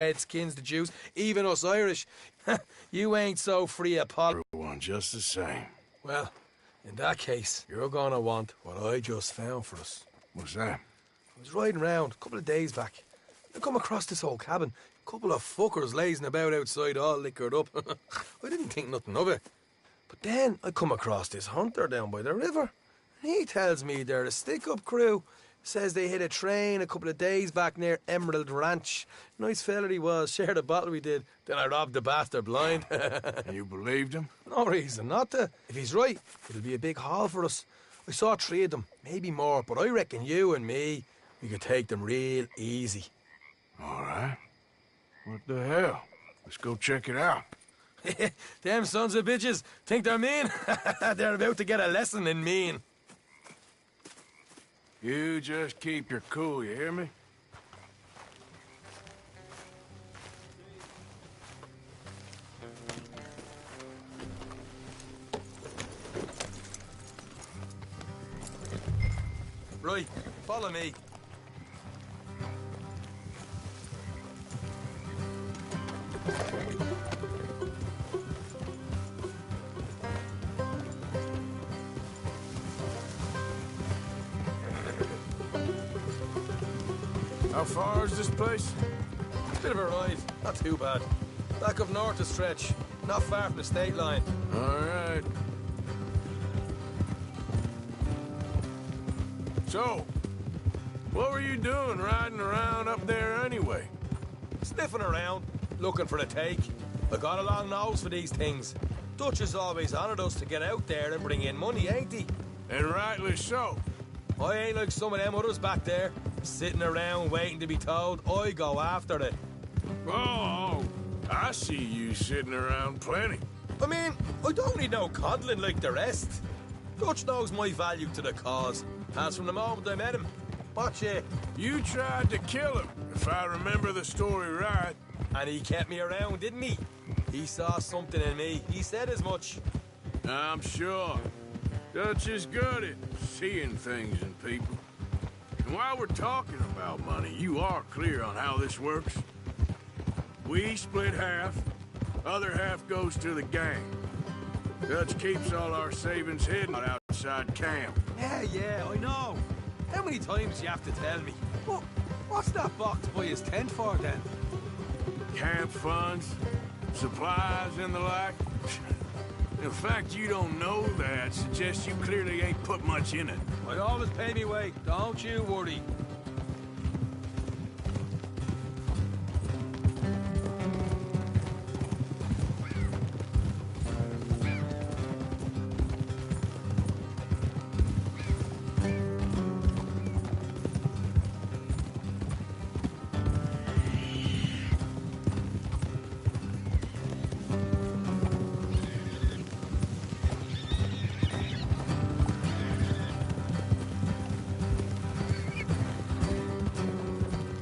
Redskins, the Jews, even us Irish. You ain't so free of politics. Everyone just the same. Well, in that case, you're gonna want what I just found for us. What's that? I was riding around a couple of days back. I come across this old cabin. A couple of fuckers lazing about outside all liquored up. I didn't think nothing of it. But then I come across this hunter down by the river. And he tells me they're a stick-up crew. Says they hit a train a couple of days back near Emerald Ranch. Nice fella he was, shared a bottle we did. Then I robbed the bastard blind. And you believed him? No reason not to. If he's right, it'll be a big haul for us. I saw 3 of them, maybe more, but I reckon you and me, we could take them real easy. All right. What the hell? Let's go check it out. Them sons of bitches think they're mean. They're about to get a lesson in mean. You just keep your cool, you hear me? Right, follow me. How far is this place? Bit of a ride, not too bad. Back up north a stretch, not far from the state line. All right. So, what were you doing riding around up there anyway? Sniffing around, looking for a take. I got a long nose for these things. Dutch has always honoured us to get out there and bring in money, ain't he? And rightly so. I ain't like some of them others back there, sitting around waiting to be told. I go after it. Oh, I see you sitting around plenty. I mean, I don't need no coddling like the rest. Dutch knows my value to the cause. As from the moment I met him. Watch it. You tried to kill him, if I remember the story right. And he kept me around, didn't he? He saw something in me. He said as much. I'm sure. Dutch is good at seeing things in people. And while we're talking about money, you are clear on how this works? We split half, other half goes to the gang. Dutch keeps all our savings hidden outside camp. Yeah, I know. How many times do you have to tell me? Well, what's that box by his tent for, then? Camp funds, supplies, and the like. The fact you don't know that suggests you clearly ain't put much in it. I always pay me way, don't you worry.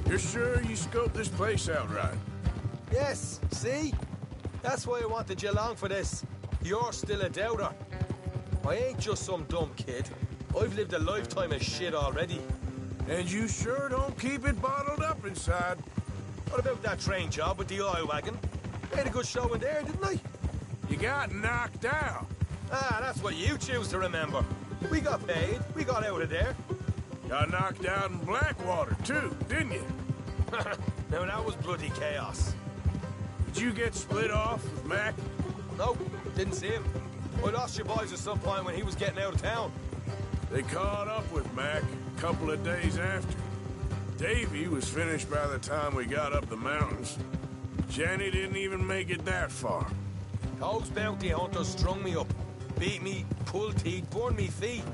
You're sure you scoped this place out right? Yes, see? That's why I wanted you along for this. You're still a doubter. I ain't just some dumb kid. I've lived a lifetime of shit already. And you sure don't keep it bottled up inside. What about that train job with the oil wagon? Made a good show in there, didn't I? You got knocked out. Ah, that's what you choose to remember. We got paid. We got out of there. Got knocked out in Blackwater, too, didn't you? Now, that was bloody chaos. Did you get split off with Mac? Nope, didn't see him. I lost your boys at some point when he was getting out of town. They caught up with Mac a couple of days after. Davy was finished by the time we got up the mountains. Jenny didn't even make it that far. Those bounty hunters strung me up, beat me, pulled teeth, burned me feet.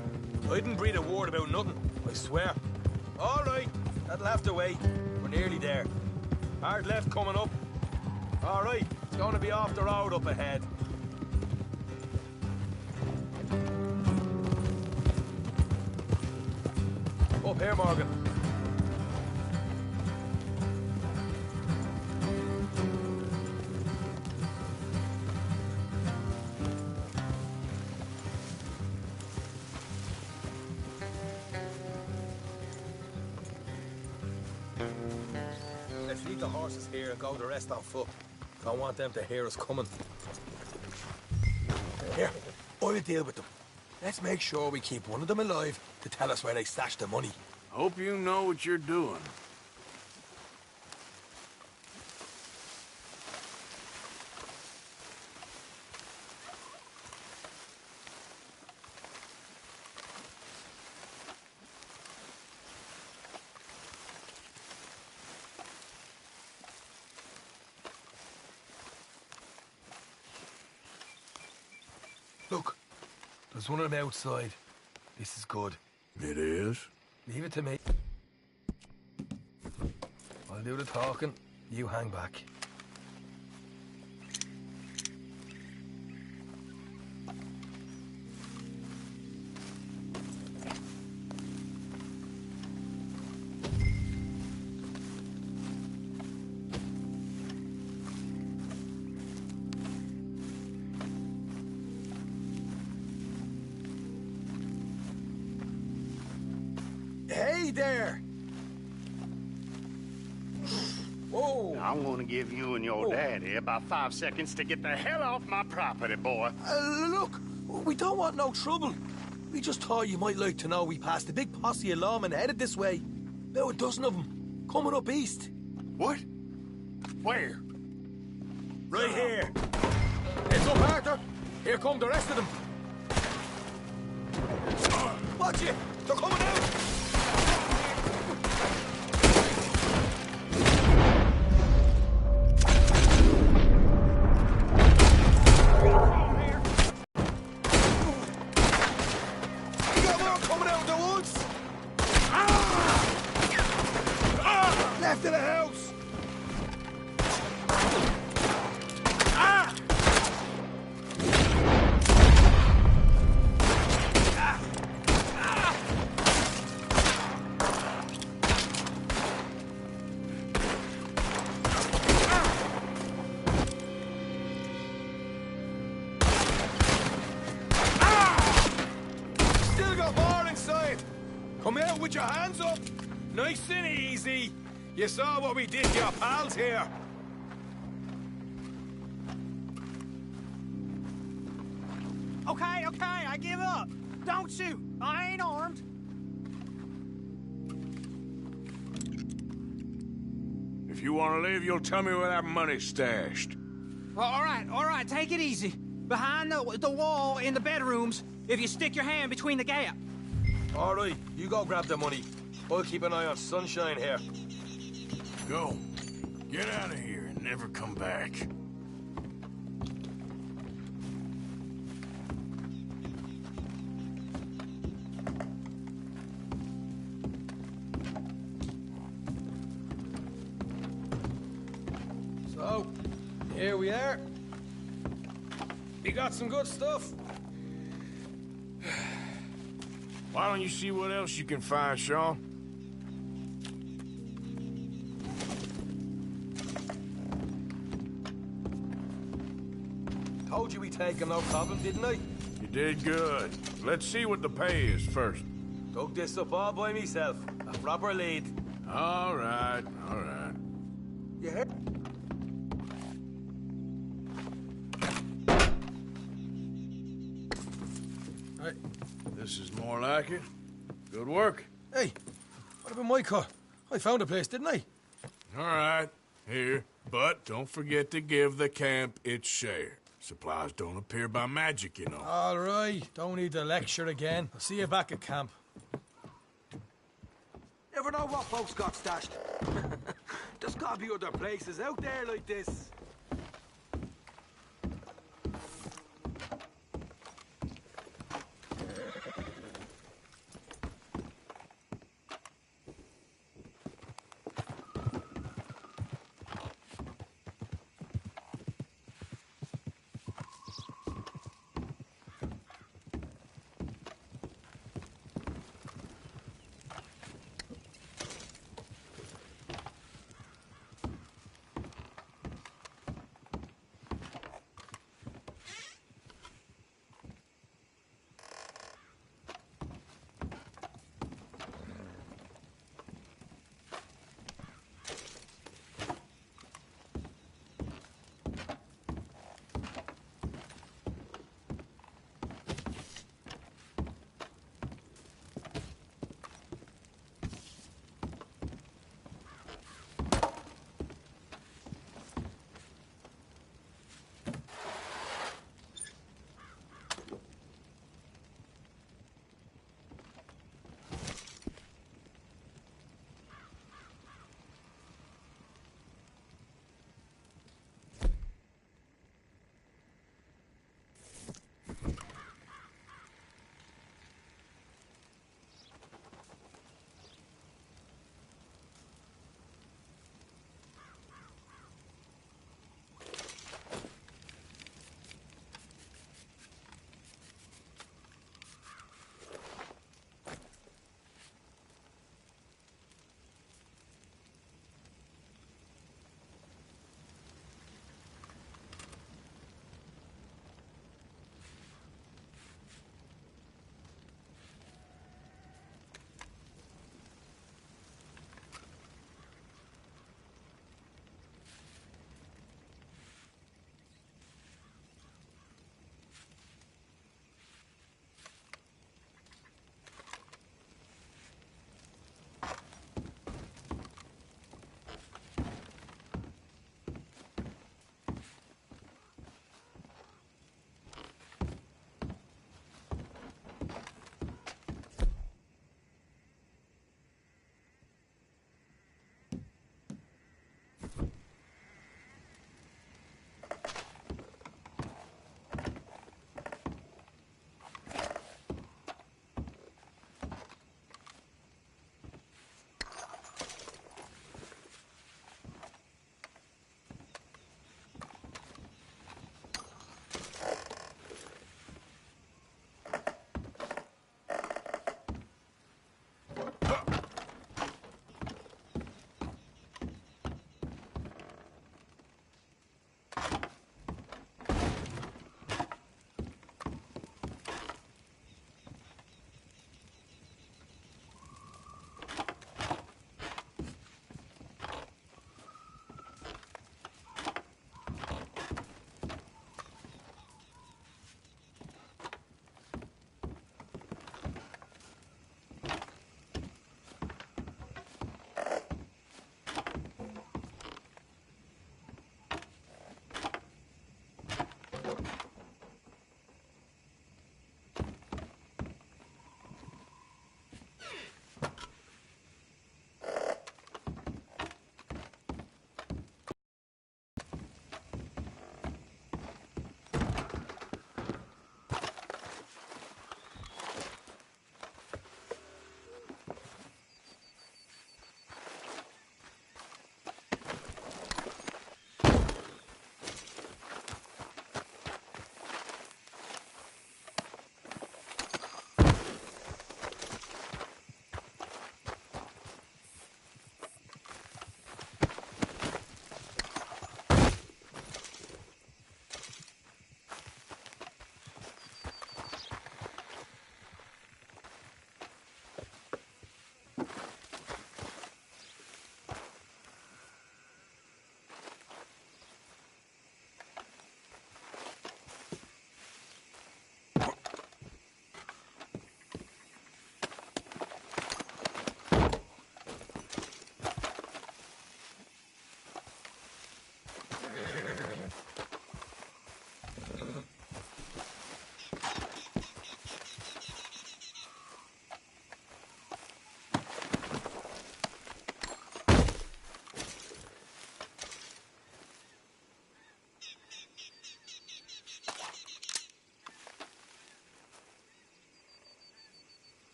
I didn't breathe a word about nothing, I swear. All right, that'll have to wait. We're nearly there. Hard left coming up. All right, it's going to be off the road up ahead. Up here, Morgan. let's leave the horses here and go the rest on foot. Don't want them to hear us coming. Here, I'll deal with them. Let's make sure we keep one of them alive to tell us where they stashed the money. Hope you know what you're doing. Look, there's one of them outside. This is good. It is? Leave it to me. I'll do the talking. You hang back. Hey there! Whoa! I'm gonna give you and your daddy about 5 seconds to get the hell off my property, boy. Look, we don't want no trouble. We just thought you might like to know we passed a big posse of lawmen headed this way. About a dozen of them, coming up east. What? Where? Right here. Heads up, Arthur. Here come the rest of them. Watch it! They're coming out! Left of the house! Ah! Still got more inside! Come out with your hands up! Nice and easy! You saw what we did to your pals here. Okay, I give up. Don't shoot. I ain't armed. If you want to leave, you'll tell me where that money's stashed. Well, all right, take it easy. Behind the wall in the bedrooms, if you stick your hand between the gap. All right, you go grab the money. I'll keep an eye on Sunshine here. Go. Get out of here and never come back. So, here we are. You got some good stuff. Why don't you see what else you can find, Sean? Told you we'd take him, no problem, didn't I? You did good. Let's see what the pay is first. Dug this up all by myself. A proper lead. All right, all right. You heard? Right. This is more like it. Good work. Hey, what about my car? I found a place, didn't I? All right, here. But don't forget to give the camp its share. Supplies don't appear by magic, you know. All right, don't need the lecture again. I'll see you back at camp. Never know what folks got stashed. There's gotta be other places out there like this.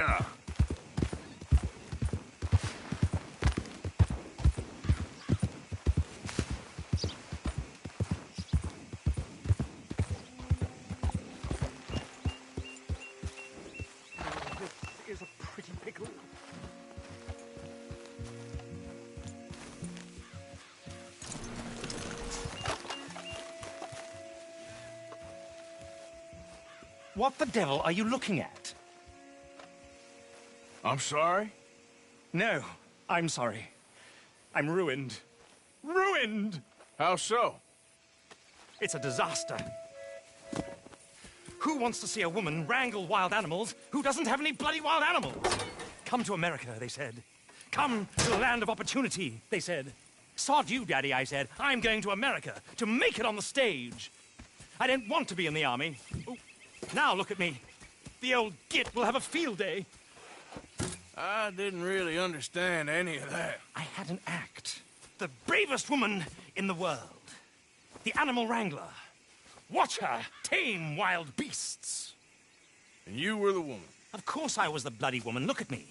Yeah. This is a pretty pickle. What the devil are you looking at? I'm sorry? No, I'm sorry. I'm ruined. Ruined! How so? It's a disaster. Who wants to see a woman wrangle wild animals who doesn't have any bloody wild animals? Come to America, they said. Come to the land of opportunity, they said. Sod you, Daddy, I said. I'm going to America to make it on the stage. I don't want to be in the army. Ooh, now look at me. The old git will have a field day. I didn't really understand any of that. I had an act. The bravest woman in the world. The animal wrangler. Watch her tame wild beasts. And you were the woman. Of course I was the bloody woman. Look at me.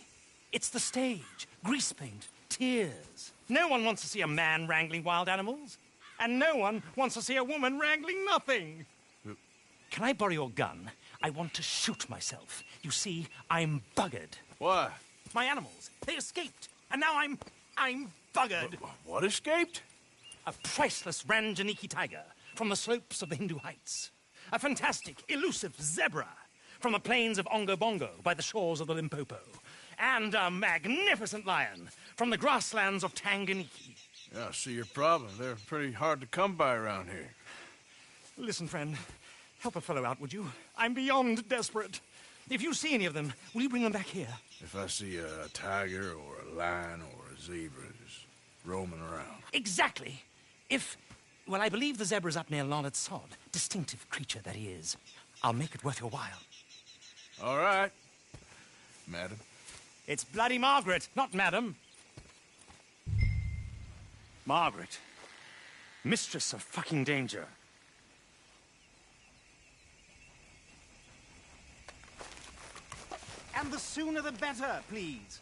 It's the stage. Grease paint. Tears. No one wants to see a man wrangling wild animals. And no one wants to see a woman wrangling nothing. Can I borrow your gun? I want to shoot myself. You see, I'm buggered. Why? My animals, they escaped. And now I'm buggered. What escaped? A priceless Ranjaniki tiger from the slopes of the Hindu Heights. A fantastic, elusive zebra from the plains of Ongo Bongo by the shores of the Limpopo. And a magnificent lion from the grasslands of Tanganyika. Yeah, I see your problem. They're pretty hard to come by around here. Listen, friend, help a fellow out, would you? I'm beyond desperate. If you see any of them, will you bring them back here? If I see a tiger or a lion or a zebra just roaming around. Exactly. Well, I believe the zebra's up near Larned Sod. Distinctive creature that he is. I'll make it worth your while. All right, madam. It's bloody Margaret, not madam. Margaret. Mistress of fucking danger. And the sooner the better, please.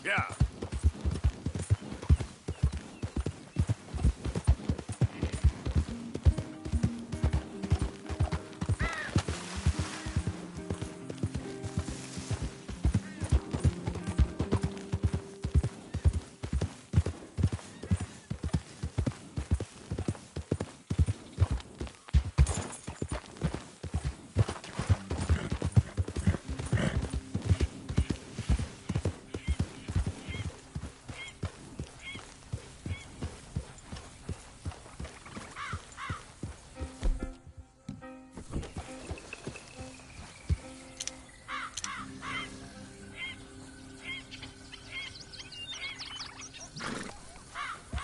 Yeah.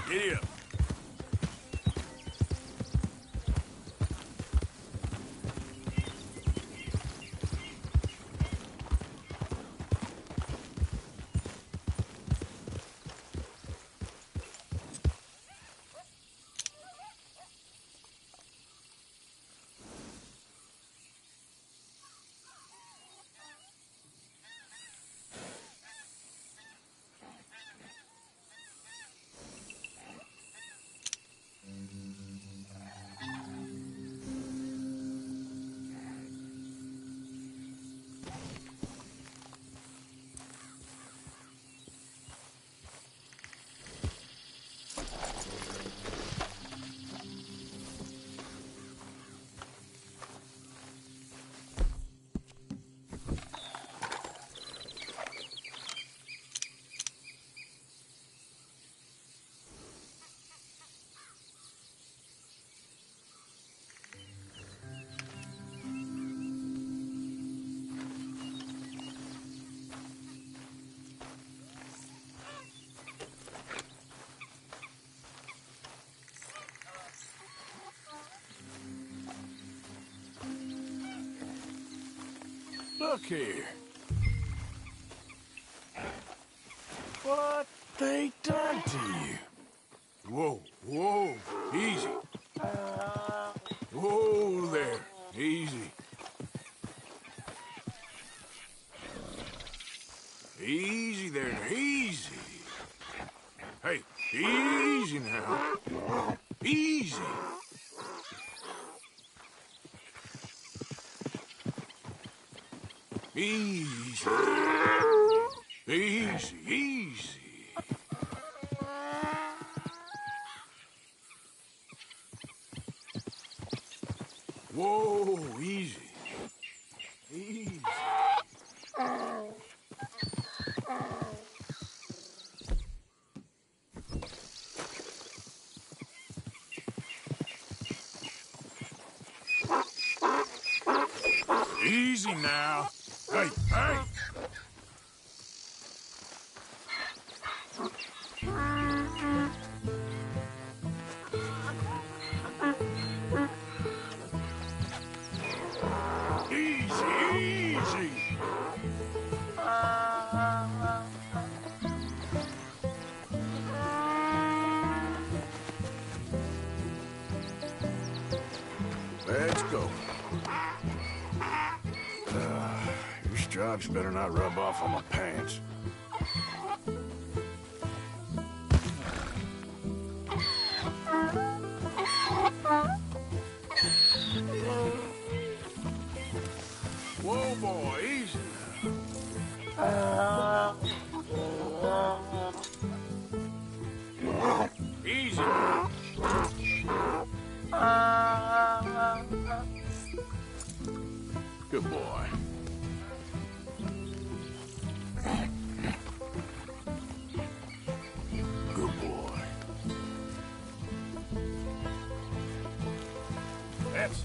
Giddy up. Look here. What they done to you? Whoa, whoa, easy. Whoa there, easy. Easy there, easy. Hey, easy now. Easy. Easy. Easy, easy. Whoa, easy. Easy. Easy now. Hey, hey! Easy, easy! Let's go. Your stripes better not rub off on my pants. Whoa, boy, easy now. Easy now. Good boy. Good boy. That's it.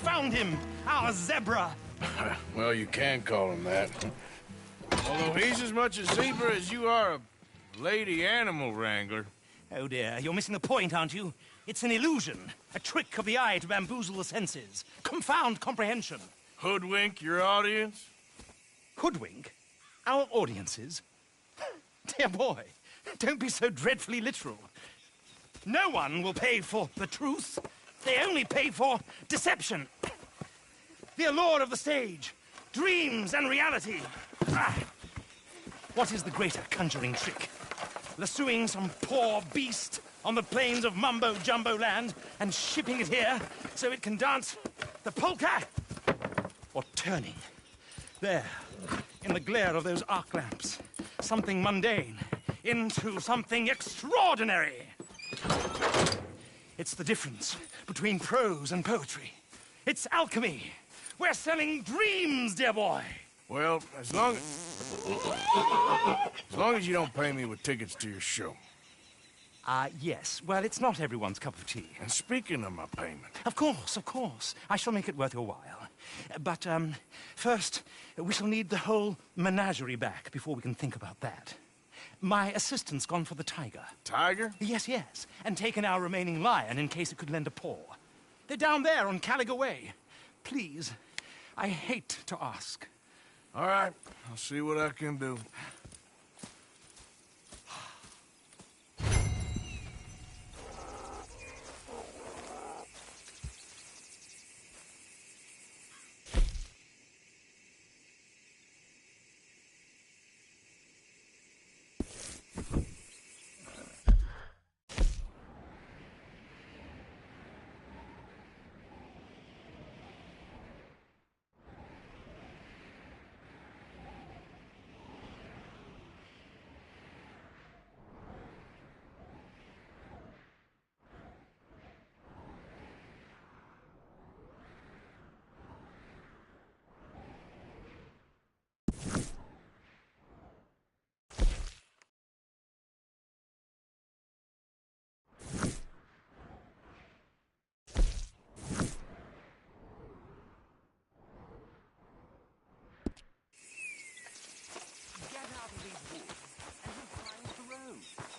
found him, our zebra. Well, you can call him that. Although he's as much a zebra as you are a lady animal wrangler. Oh dear, you're missing the point, aren't you? It's an illusion, a trick of the eye to bamboozle the senses, confound comprehension. Hoodwink your audience? Hoodwink? Our audiences? Dear boy, don't be so dreadfully literal. No one will pay for the truth. They only pay for deception. The allure of the stage, dreams and reality. Ah. What is the greater conjuring trick? Lassoing some poor beast on the plains of mumbo-jumbo land and shipping it here so it can dance the polka? Or turning, there, in the glare of those arc lamps, something mundane into something extraordinary? It's the difference between prose and poetry. It's alchemy. We're selling dreams, dear boy. Well, as long as you don't pay me with tickets to your show. Yes. Well, it's not everyone's cup of tea. And speaking of my payment... Of course, of course. I shall make it worth your while. But, first, we shall need the whole menagerie back before we can think about that. My assistant's gone for the tiger. Tiger? Yes, yes. And taken our remaining lion in case it could lend a paw. They're down there on Caliga Way. Please, I hate to ask. All right, I'll see what I can do.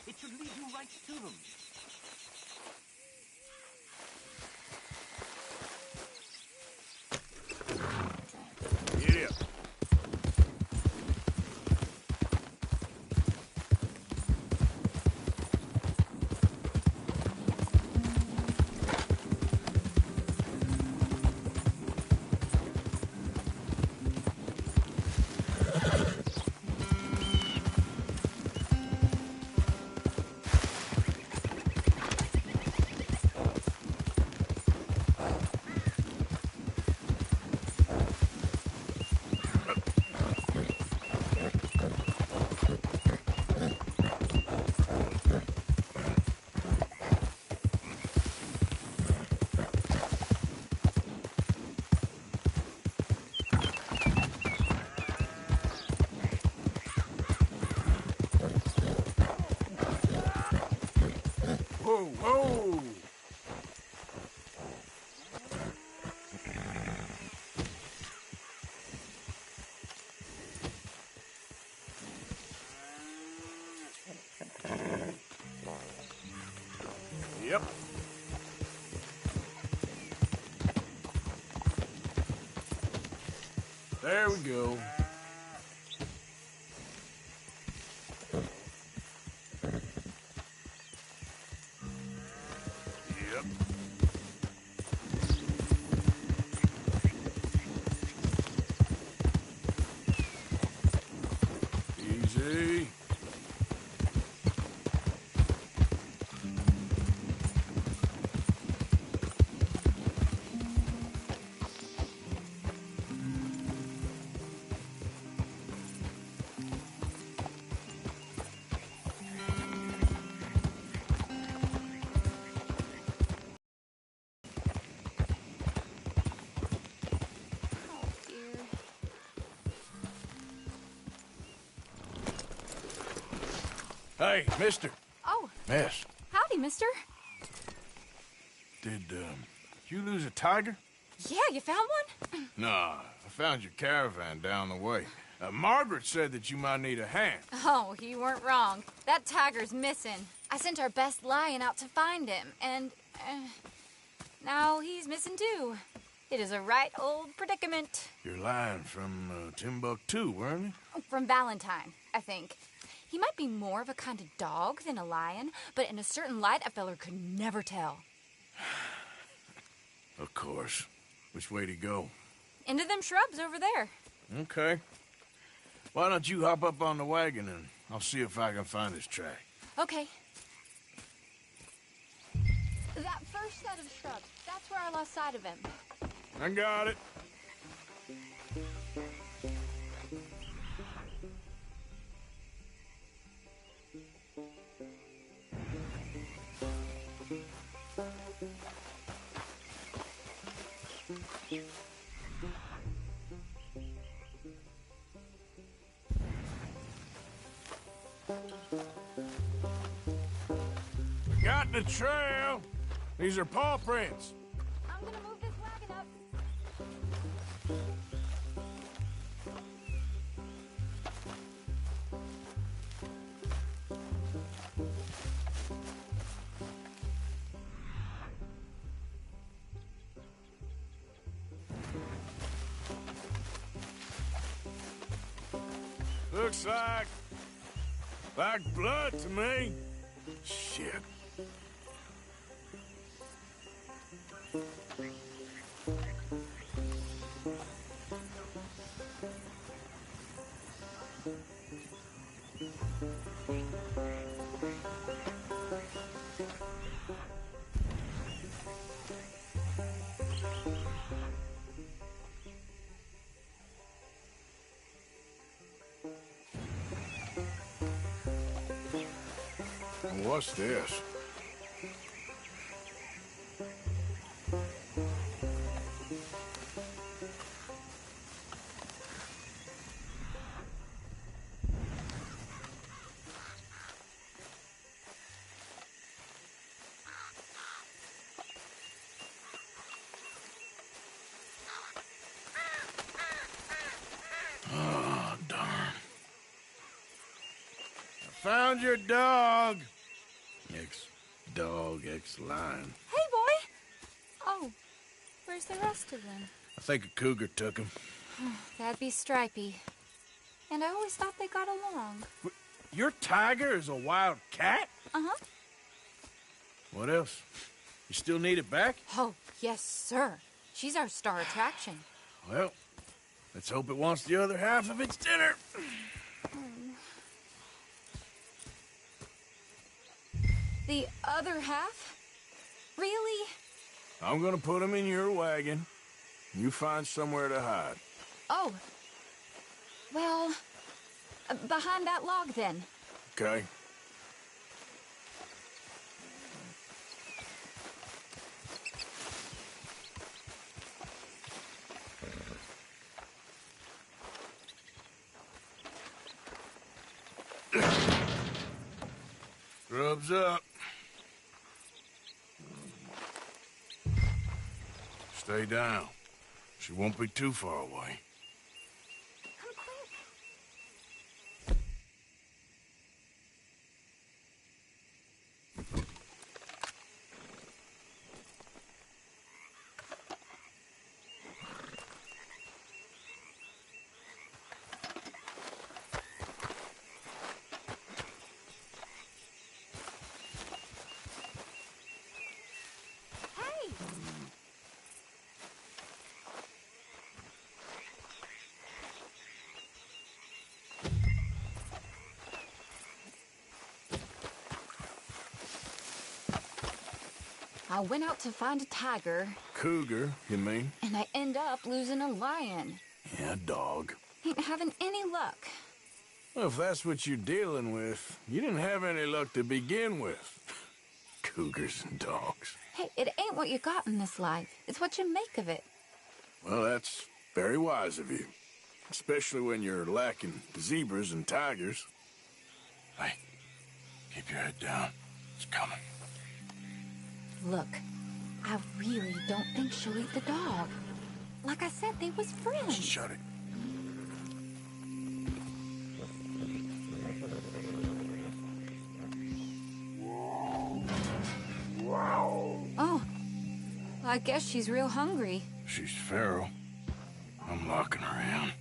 It should lead you right to them. Giddy up. Whoa, whoa! Yep. There we go. Yep. Easy. Hey, mister. Oh, Miss, howdy, mister. did you lose a tiger? Yeah, you found one? Nah, I found your caravan down the way. Margaret said that you might need a hand. Oh, you weren't wrong. That tiger's missing. I sent our best lion out to find him, and now he's missing too. It is a right old predicament. Your lion from Timbuktu, weren't he? From Valentine, I think. He might be more of a kind of dog than a lion, but in a certain light, a feller could never tell. Of course. Which way to go? Into them shrubs over there. Okay. Why don't you hop up on the wagon and I'll see if I can find his track. Okay. That first set of shrubs, that's where I lost sight of him. I got it. We got the trail. These are paw prints. I'm gonna move this wagon up. Looks like blood to me. Shit. What's this? Oh, darn. I found your dog. Ex-dog, ex-lion. Hey, boy! Oh, where's the rest of them? I think a cougar took him. That'd be Stripey. And I always thought they got along. Your tiger is a wild cat? Uh-huh. What else? You still need it back? Oh, yes, sir. She's our star attraction. Well, let's hope it wants the other half of its dinner. The other half? Really? I'm gonna put him in your wagon. You find somewhere to hide. Oh. Well, behind that log, then. Okay? Scrubs up. Stay down. She won't be too far away. Come quick. Hey! I went out to find a tiger, Cougar, you mean? and I end up losing a lion. Yeah, dog. Ain't having any luck. Well, if that's what you're dealing with, you didn't have any luck to begin with. Cougars and dogs. Hey, it ain't what you got in this life. It's what you make of it. Well, that's very wise of you. Especially when you're lacking zebras and tigers. Hey, keep your head down. It's coming. Look, I really don't think she'll eat the dog. Like I said, they was friends. Shut it. Oh, I guess she's real hungry. She's feral. I'm locking her in.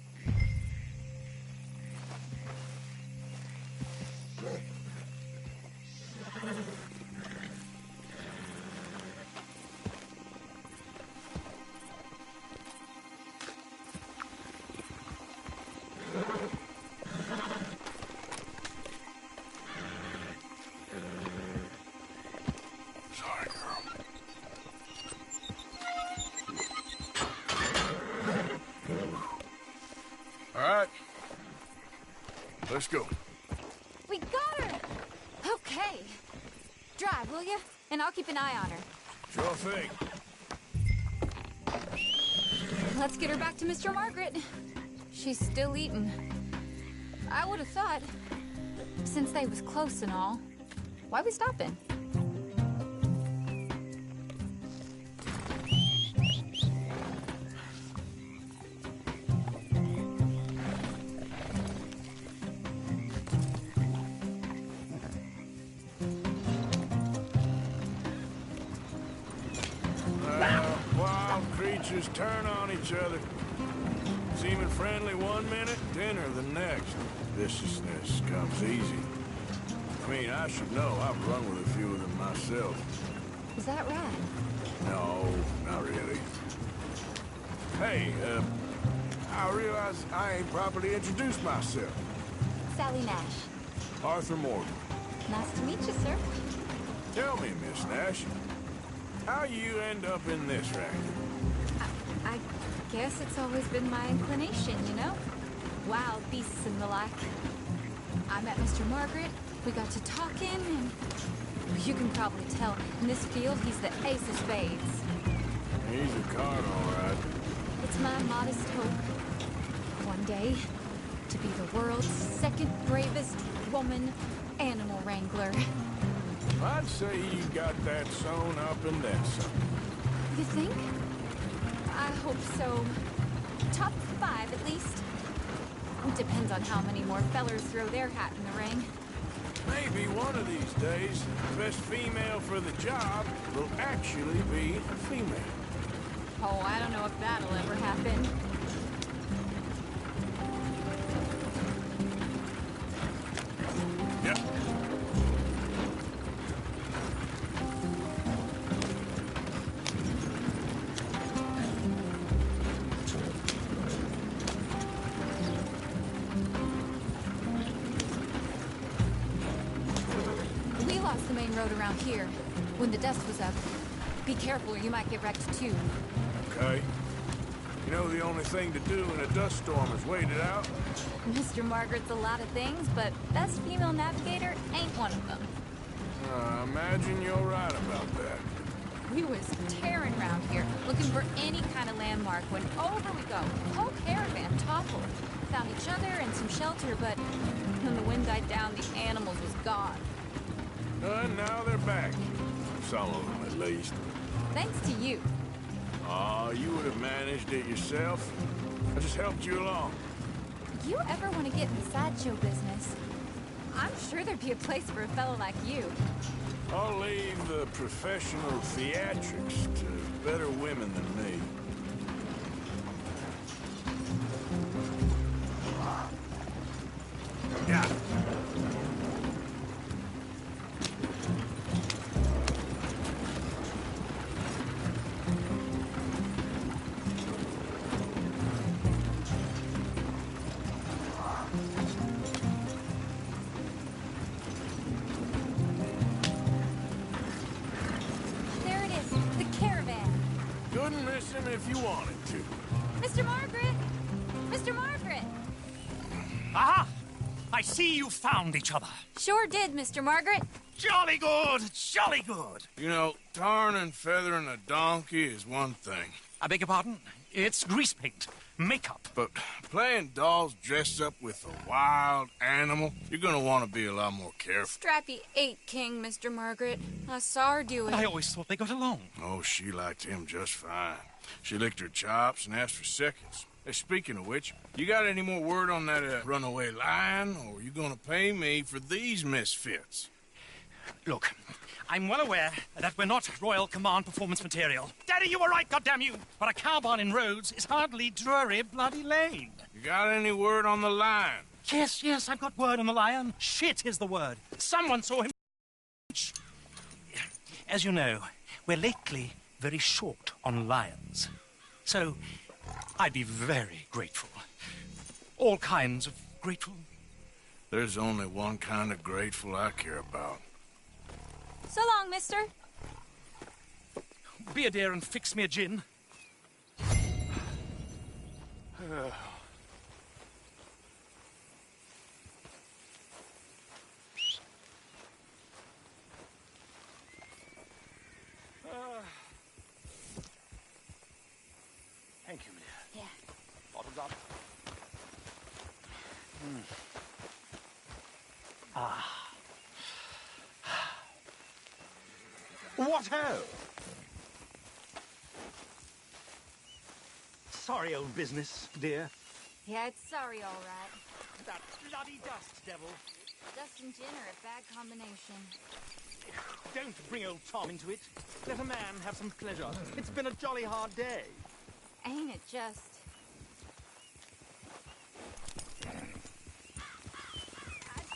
Sorry, girl. All right. Let's go. We got her! Okay. Drive, will you? And I'll keep an eye on her. Sure thing. Let's get her back to Mr. Margaret. She's still eating. I would have thought, since they was close and all, why we stopping? Wild creatures turn on each other. Seeming friendly one minute, dinner the next. Viciousness comes easy. I mean, I should know. I've run with a few of them myself. Is that right? No, not really. Hey, I realize I ain't properly introduced myself. Sally Nash. Arthur Morgan. Nice to meet you, sir. Tell me, Miss Nash, how you end up in this racket? I guess it's always been my inclination, you know? Wild beasts and the like. I met Mr. Margaret, we got to talking, and you can probably tell, in this field, he's the ace of spades. He's a card, all right. It's my modest hope, one day, to be the world's second bravest woman animal wrangler. I'd say you got that sewn up and then some. You think? I hope so. Top 5, at least. Depends on how many more fellers throw their hat in the ring. Maybe one of these days, the best female for the job will actually be a female. Oh, I don't know if that'll ever happen. Yeah. We lost the main road around here when the dust was up. Be careful or you might get wrecked too. Okay. You know the only thing to do in a dust storm is wait it out? Mr. Margaret's a lot of things, but best female navigator ain't one of them. I imagine you're right about that. We was tearing around here, looking for any kind of landmark when over we go. Whole caravan toppled. Found each other and some shelter, but when the wind died down, the animals was gone. And now they're back. Some of them, at least. Thanks to you. Aw, you would have managed it yourself. I just helped you along. If you ever want to get in the sideshow business, I'm sure there'd be a place for a fellow like you. I'll leave the professional theatrics to better women than me. Yeah. There it is, the caravan. Couldn't miss him if you wanted to. Mr. Margaret! Mr. Margaret! Aha! I see you found each other. Sure did, Mr. Margaret. Jolly good, jolly good. You know, tarring and feathering a donkey is one thing. I beg your pardon? It's grease paint. makeup. But playing dolls dressed up with a wild animal, you're gonna want to be a lot more careful. Strappy ain't king, Mr. Margaret. I saw her do it. I always thought they got along. Oh, she liked him just fine. She licked her chops and asked for seconds. Hey, speaking of which, you got any more word on that runaway lion, or are you gonna pay me for these misfits? Look, I'm well aware that we're not Royal Command performance material. Daddy, you were right, goddamn you! But a cow barn in Rhodes is hardly Drury Bloody Lane. You got any word on the lion? Yes, I've got word on the lion. Shit is the word. Someone saw him. As you know, we're lately very short on lions. So, I'd be very grateful. All kinds of grateful. There's only one kind of grateful I care about. So long, mister. Be a dear and fix me a gin. Thank you, dear. Yeah. Bottles up. What ho! Sorry, old business, dear. Yeah, it's sorry, all right. That bloody dust, devil. Dust and gin are a bad combination. Don't bring old Tom into it. Let a man have some pleasure. It's been a jolly hard day. Ain't it just? I'd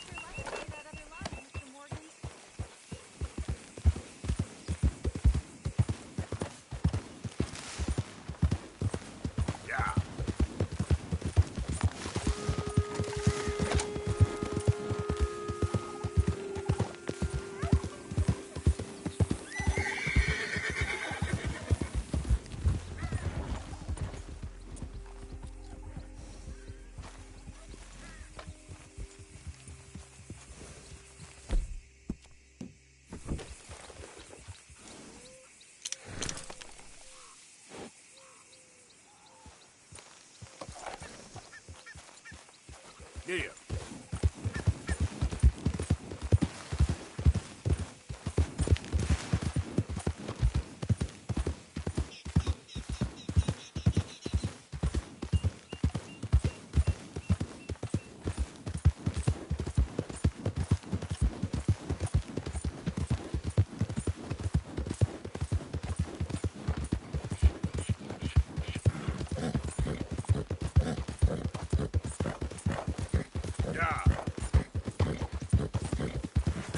sure like to hear that other line, Mr. Morgan. Yeah. Yeah.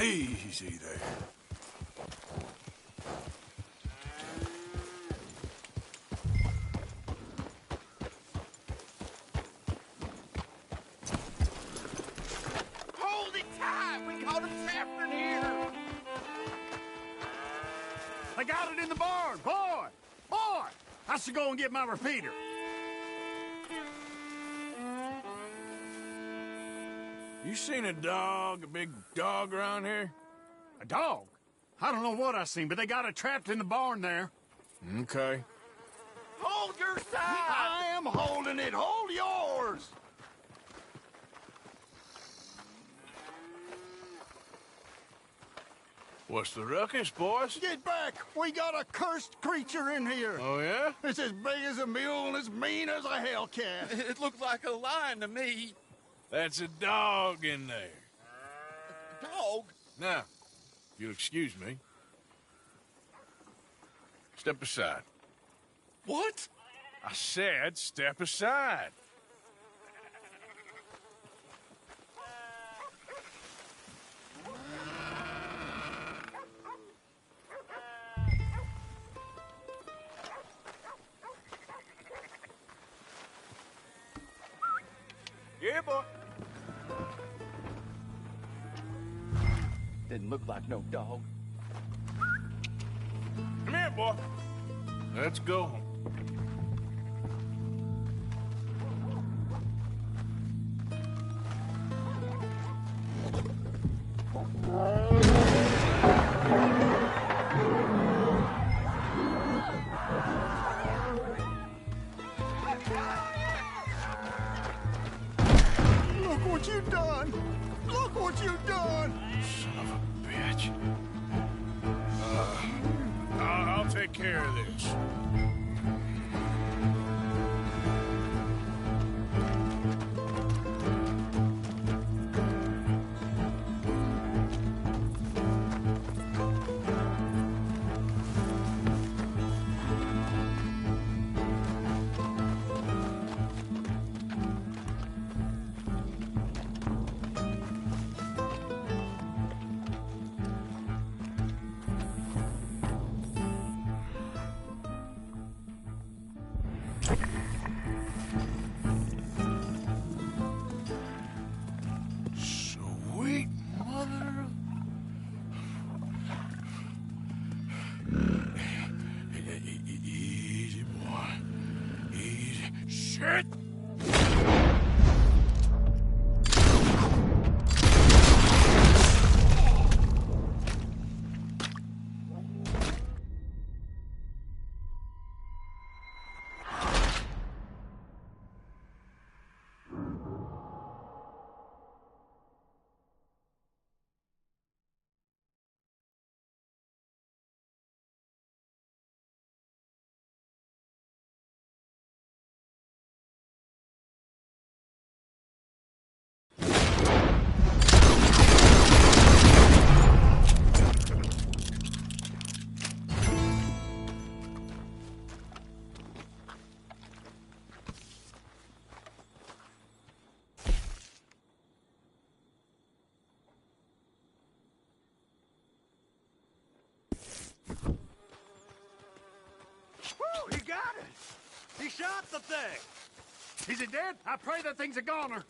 Easy there. Hold it tight! We caught a trapper in here! They got it in the barn! Boy! Boy! I should go and get my repeater. You seen a dog, a big dog around here? A dog? I don't know what I seen, but they got it trapped in the barn there. Okay. Hold your side! I am holding it! Hold yours! What's the ruckus, boys? Get back! We got a cursed creature in here! Oh, yeah? It's as big as a mule and as mean as a hellcat. It looked like a lion to me. That's a dog in there. Dog? Now, if you'll excuse me. Step aside. What? I said step aside. Yeah, boy. Didn't look like no dog. Come here, boy. Let's go. what you've done! Look what you've done! Son of a bitch. I'll take care of this. Sweet mother. Easy, boy. Easy. Shit! Woo, he got it! He shot the thing! Is it dead? I pray that thing's a goner.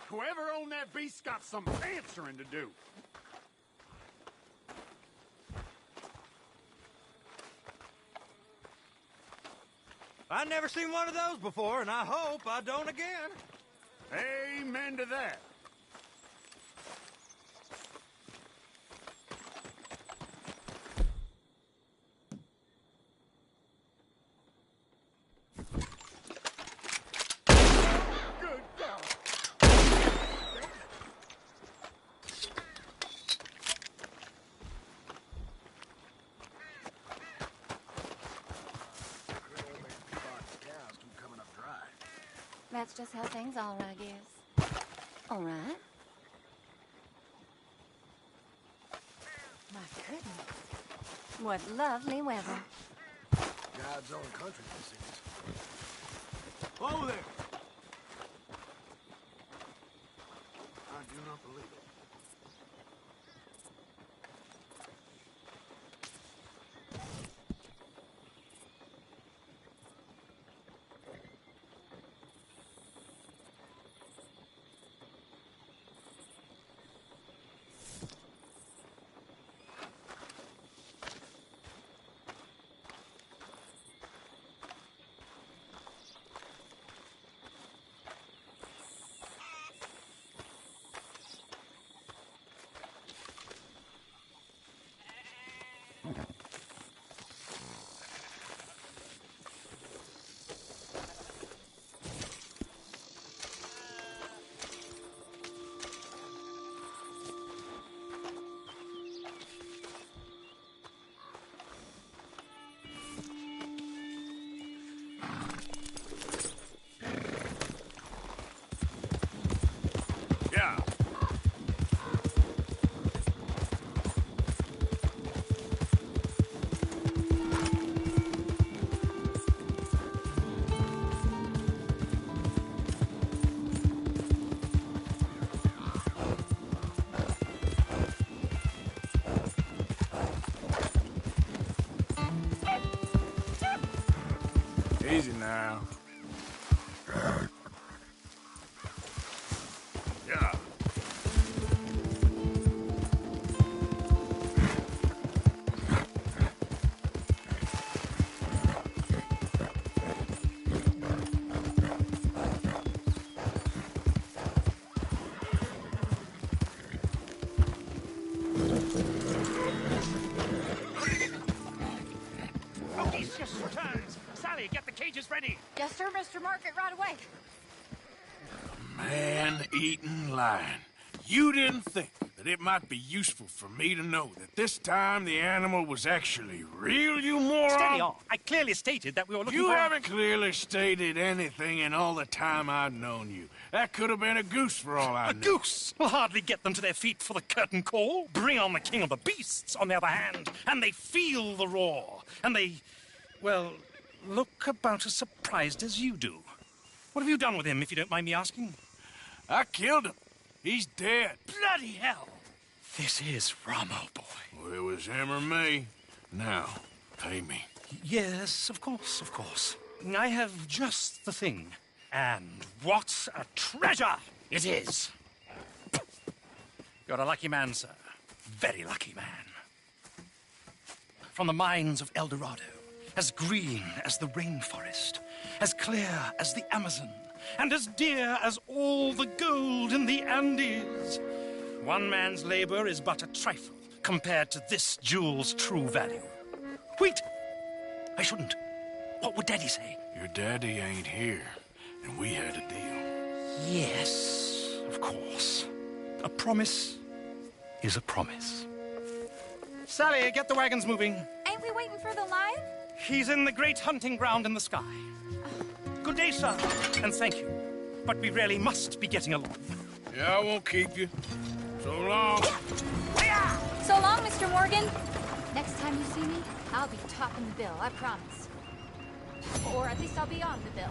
Whoever owned that beast got some answering to do. I've never seen one of those before, and I hope I don't again. Amen to that. Good God. That's just how things are, I guess. All right. My goodness. What lovely weather. God's own country, this is. Over there! I do not believe it. Yeah. Easy now. Yeah. meat is ready. Yes, sir, Mr. Market, right away. Man-eating lion. You didn't think that it might be useful for me to know that this time the animal was actually real, you moron? Steady on. I clearly stated that we were looking You for... haven't clearly stated anything in all the time I've known you. That could have been a goose for all I A know. goose will hardly get them to their feet for the curtain call. Bring on the king of the beasts, on the other hand, and they feel the roar. And they, well, look about as surprised as you do. What have you done with him, if you don't mind me asking? I killed him. He's dead. Bloody hell! This is Ramo, boy. Well, it was him or me. Now, pay me. Yes, of course, of course. I have just the thing. And what a treasure it is! You're a lucky man, sir. Very lucky man. From the mines of El Dorado, as green as the rainforest, as clear as the Amazon, and as dear as all the gold in the Andes. One man's labor is but a trifle compared to this jewel's true value. Wait! I shouldn't. What would Daddy say? Your daddy ain't here, and we had a deal. Yes, of course. A promise is a promise. Sally, get the wagons moving. Ain't we waiting for the lion? He's in the great hunting ground in the sky. Good day, sir, and thank you. But we really must be getting along. Yeah, I won't keep you. So long. So long, Mr. Morgan. Next time you see me, I'll be topping the bill, I promise. Or at least I'll be on the bill.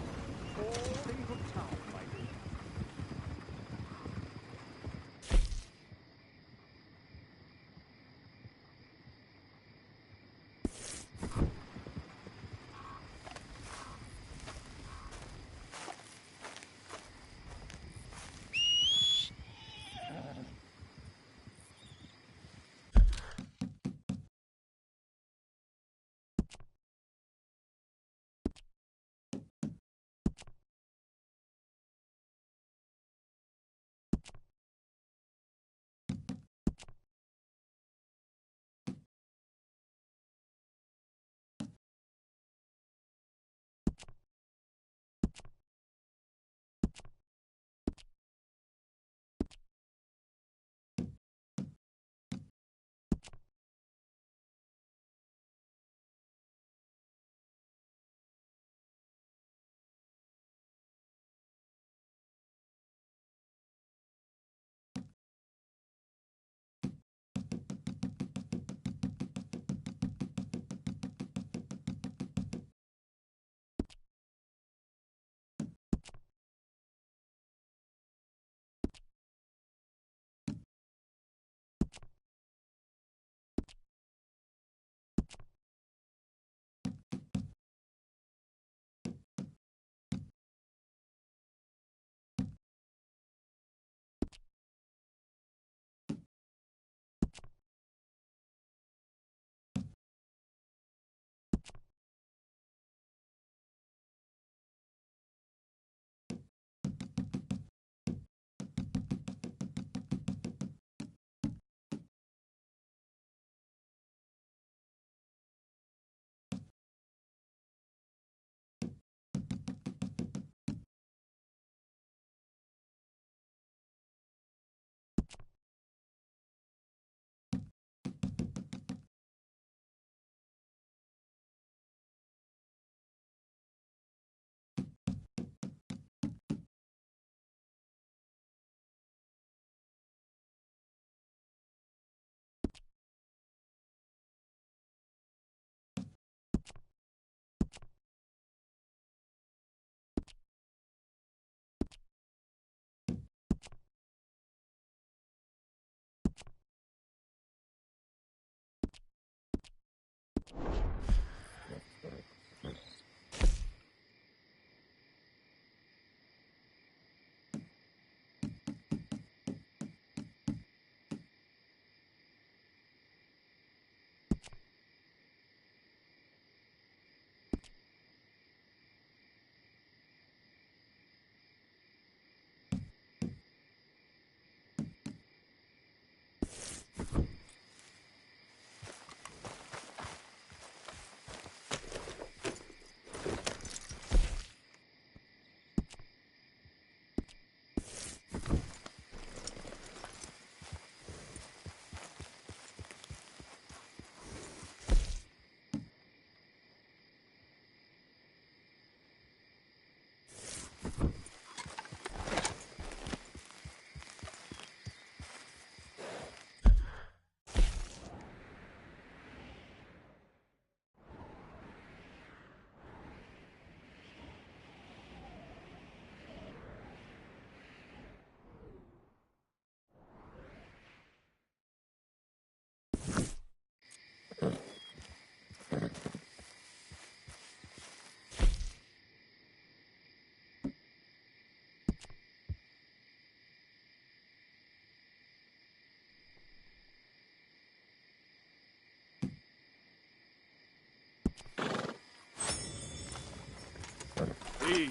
Easy.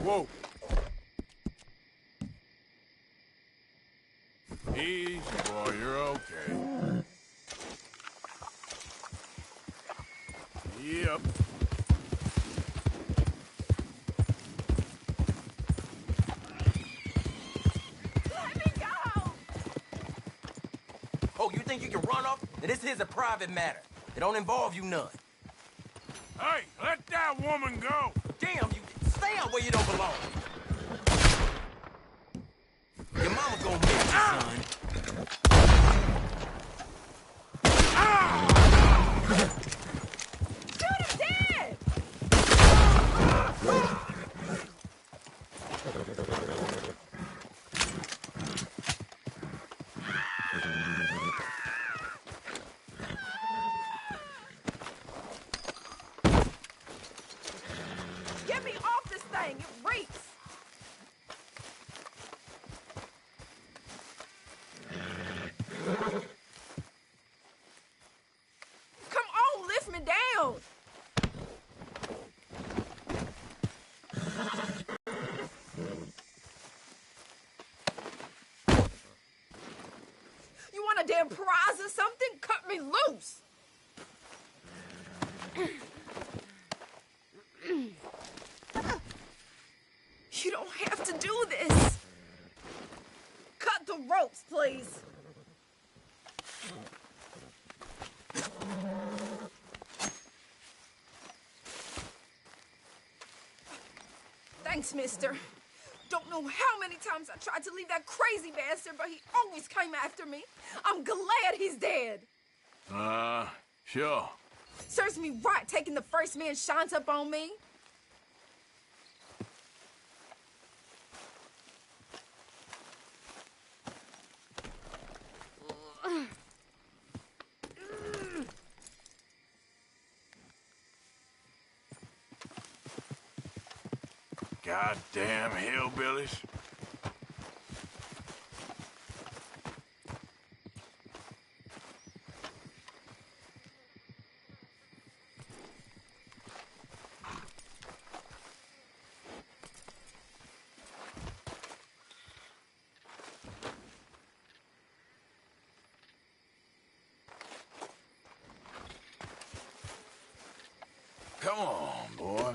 Whoa. Easy, boy, you're okay. Yep. Let me go! Oh, you think you can run off? Now, this is a private matter. It don't involve you none. Hey, let that woman go! Damn, you stay out where you don't belong. Your mama gonna miss you, son. Shoot him dead! Get me off this thing! It reeks! Come on, lift me down! You want a damn prize or something? Cut me loose! You don't have to do this! Cut the ropes, please! Thanks, mister. Don't know how many times I tried to leave that crazy bastard, but he always came after me. I'm glad he's dead. Sure. Serves me right taking the first man shines up on me. Goddamn hillbillies. Come on, boy.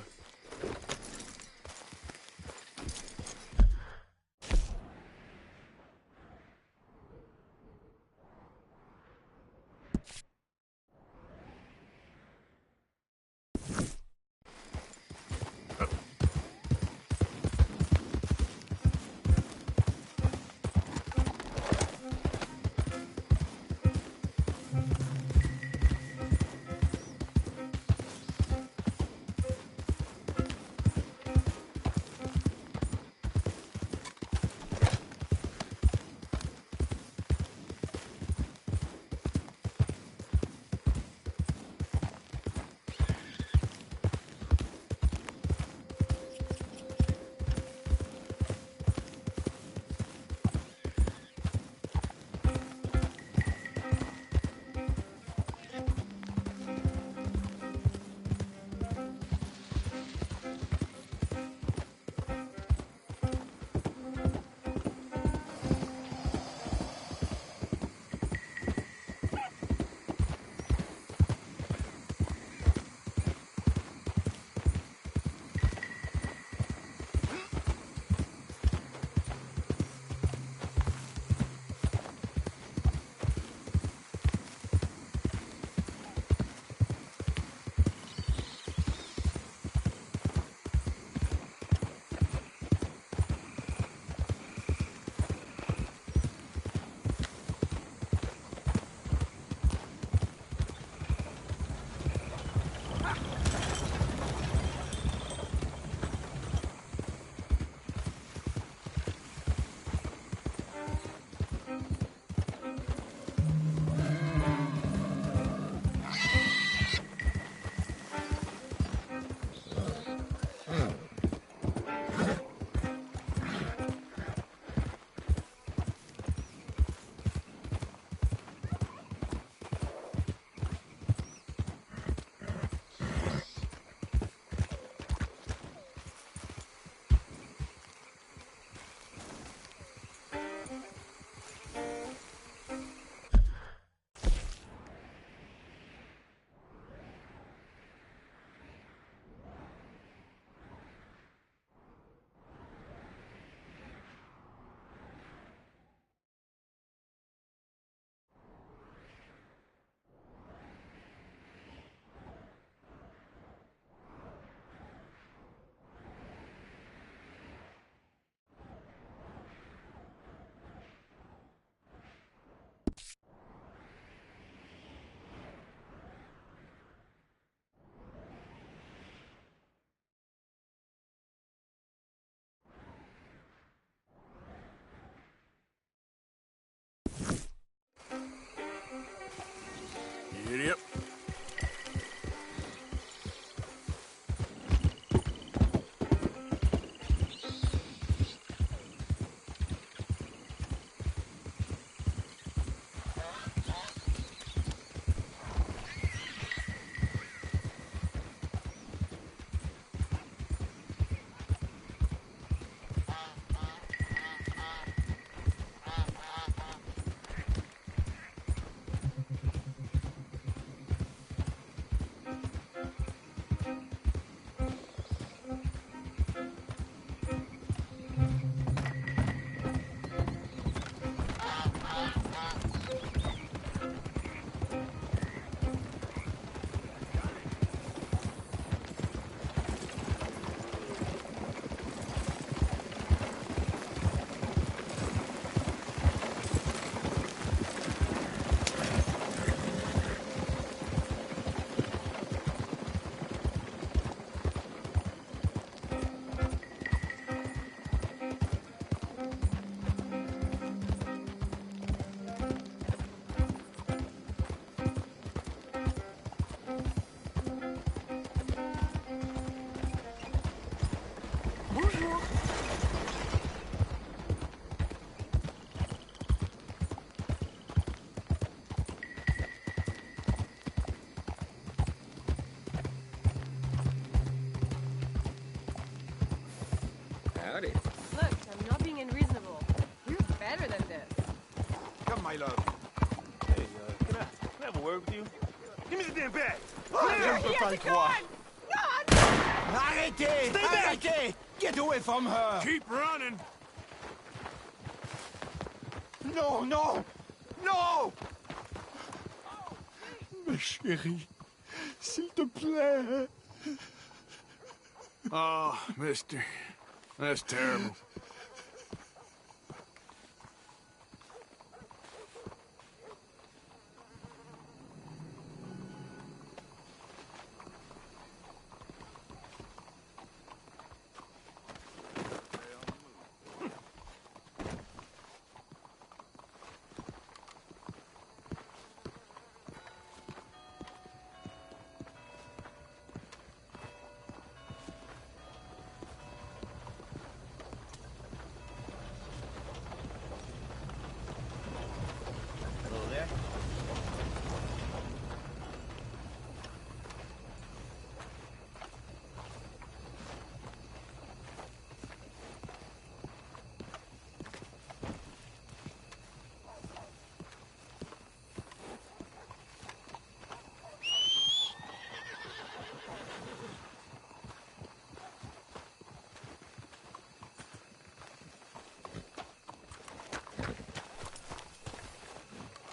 Howdy. Look, I'm not being unreasonable. You're better than this. Come, my love. Hey, can I have a word with you? Give me the damn bag! Arrêtez! Arrêtez! Get away from her! Keep running! No, no! No! Ma chérie, s'il te plaît. Oh, mister. That's terrible.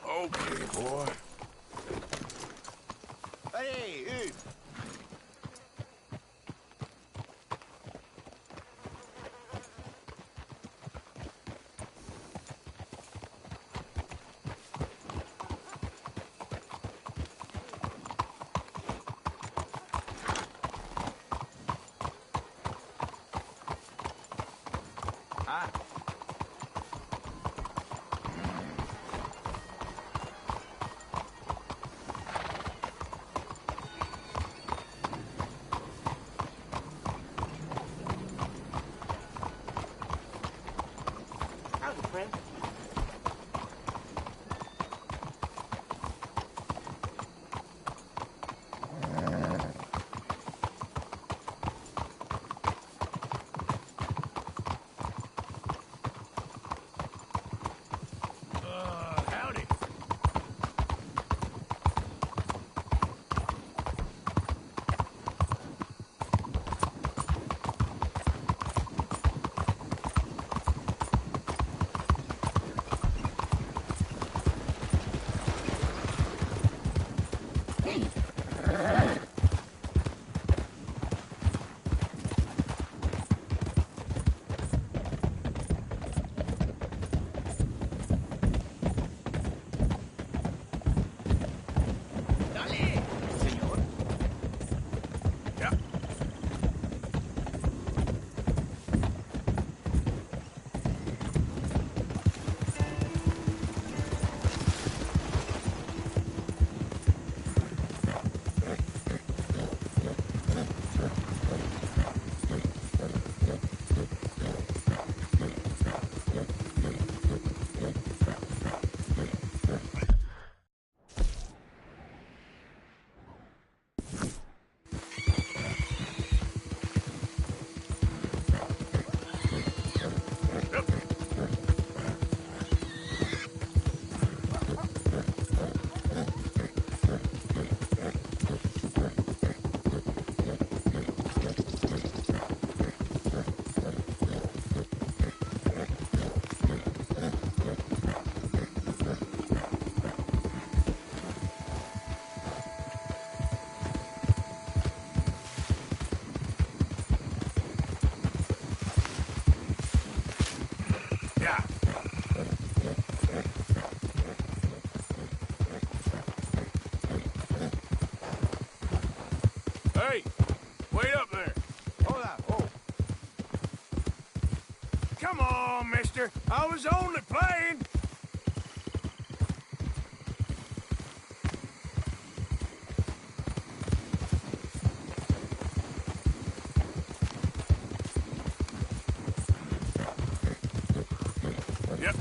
Okay, boy. Hey, Hugues! Ah! Friend. Howdy. Hey, wait up there. Hold on. Oh. Come on, mister. I was only playing. Yep.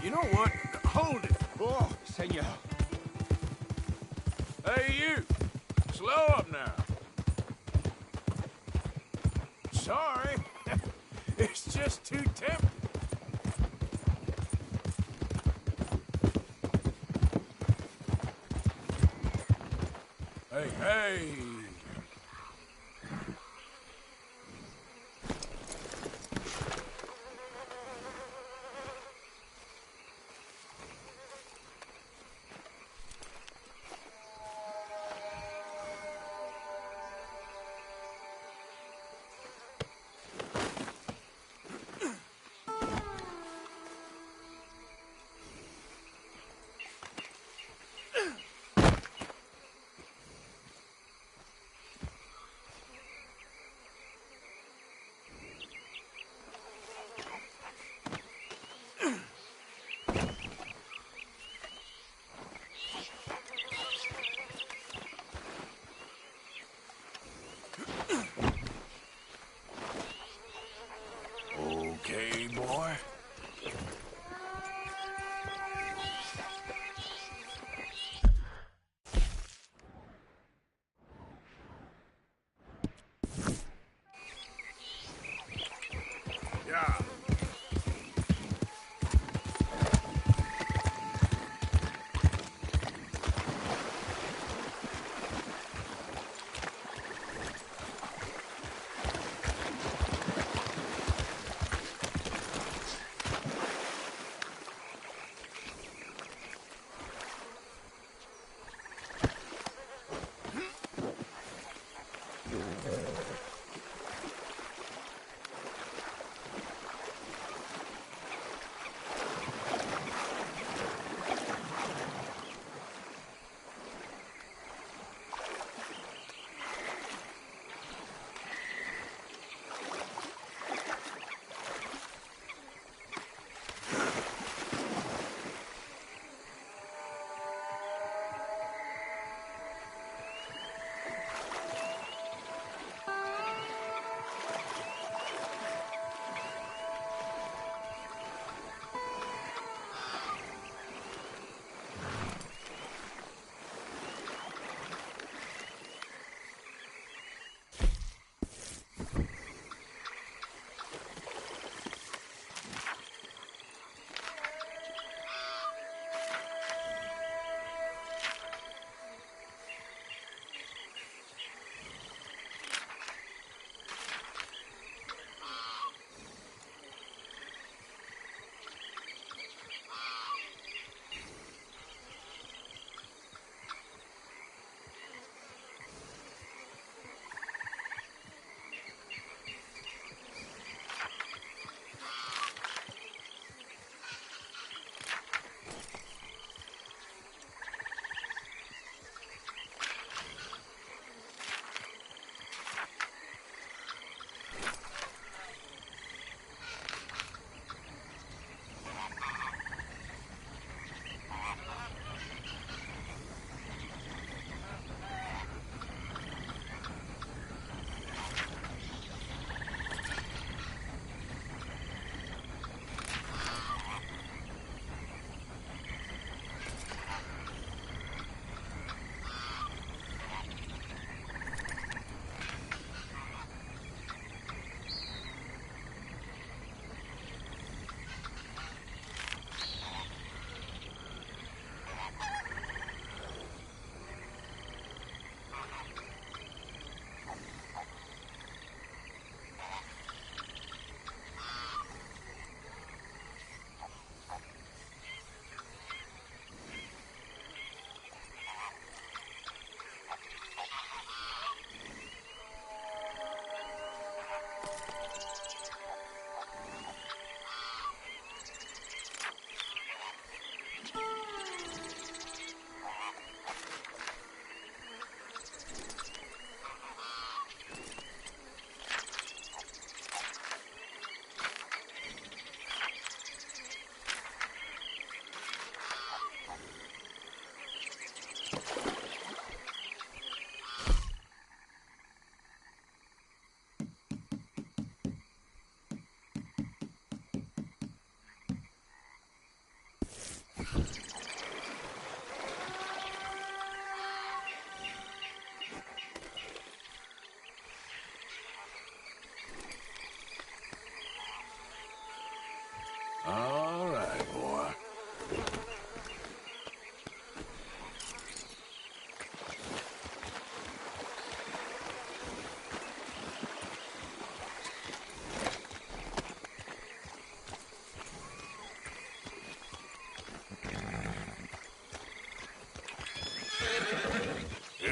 You know what? Hold it. Oh, senor. Hey, you. Slow up now. Sorry. It's just too tempting. Hey, hey.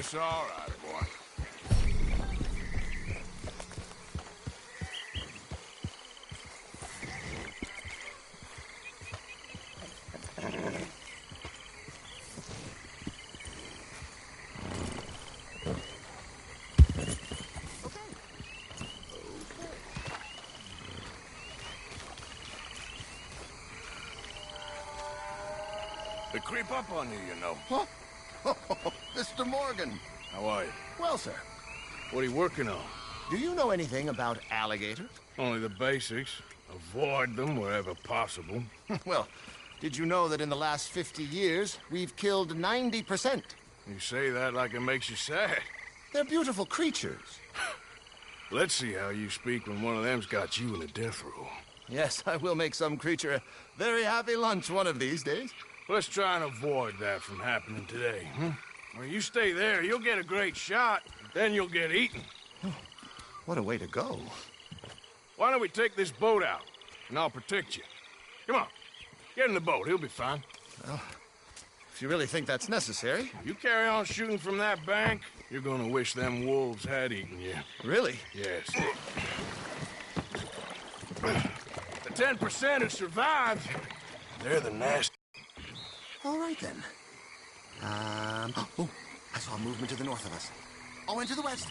It's all right, boy. They creep up on you, you know. Huh? Mr. Morgan. How are you? Well, sir. What are you working on? Do you know anything about alligators? Only the basics. Avoid them wherever possible. Well, did you know that in the last 50 years, we've killed 90%? You say that like it makes you sad. They're beautiful creatures. Let's see how you speak when one of them's got you in a death row. Yes, I will make some creature a very happy lunch one of these days. Let's try and avoid that from happening today. When you stay there, you'll get a great shot, then you'll get eaten. What a way to go. Why don't we take this boat out, and I'll protect you. Come on, get in the boat. He'll be fine. Well, if you really think that's necessary. If you carry on shooting from that bank, you're gonna wish them wolves had eaten you. Really? Yes. The 10% who survived, they're the nasty. All right, then. Oh, I saw a movement to the north of us. Oh, into the west.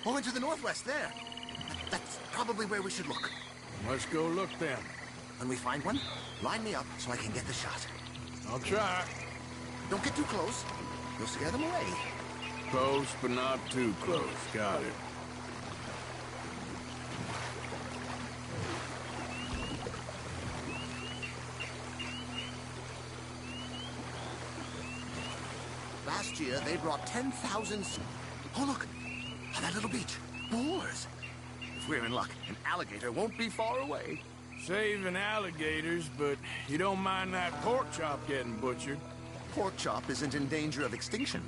Oh, into the northwest, there. That's probably where we should look. Let's go look then. When we find one, line me up so I can get the shot. I'll try. Don't get too close. You'll scare them away. Close, but not too close. Got it. Last year, they brought 10,000... Oh, look! On that little beach. Boars! If we're in luck, an alligator won't be far away. Saving alligators, but you don't mind that pork chop getting butchered. Pork chop isn't in danger of extinction.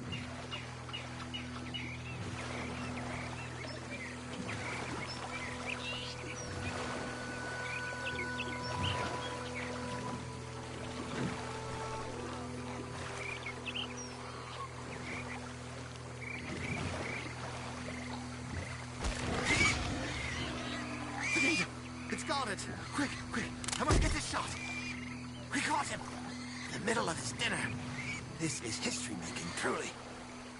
It's got it! Quick, quick! I must get this shot! We caught him! In the middle of his dinner. This is history-making, truly.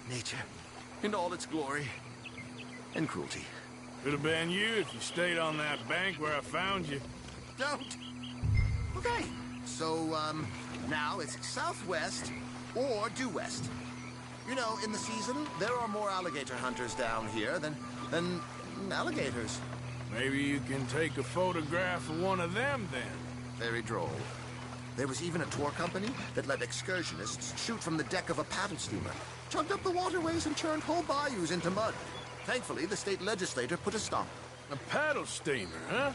Nature, in all its glory and cruelty. Could have been you if you stayed on that bank where I found you. Don't! Okay, so, now it's southwest or due west. You know, in the season, there are more alligator hunters down here than alligators. Maybe you can take a photograph of one of them, then. Very droll. There was even a tour company that let excursionists shoot from the deck of a paddle steamer, chugged up the waterways and churned whole bayous into mud. Thankfully, the state legislature put a stop. A paddle steamer, huh?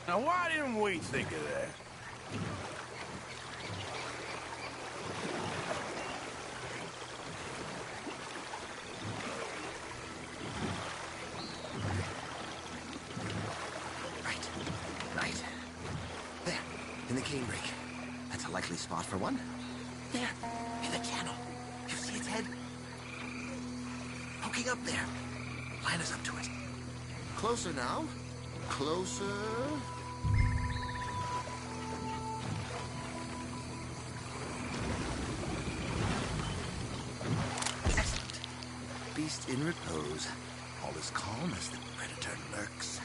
Now, why didn't we think of that? Right. There, in the canebrake. That's a likely spot for one. There, in the channel. You see its head? Poking up there. Line us up to it. Closer now. Closer. Excellent. Beast in repose. All is calm as the predator lurks.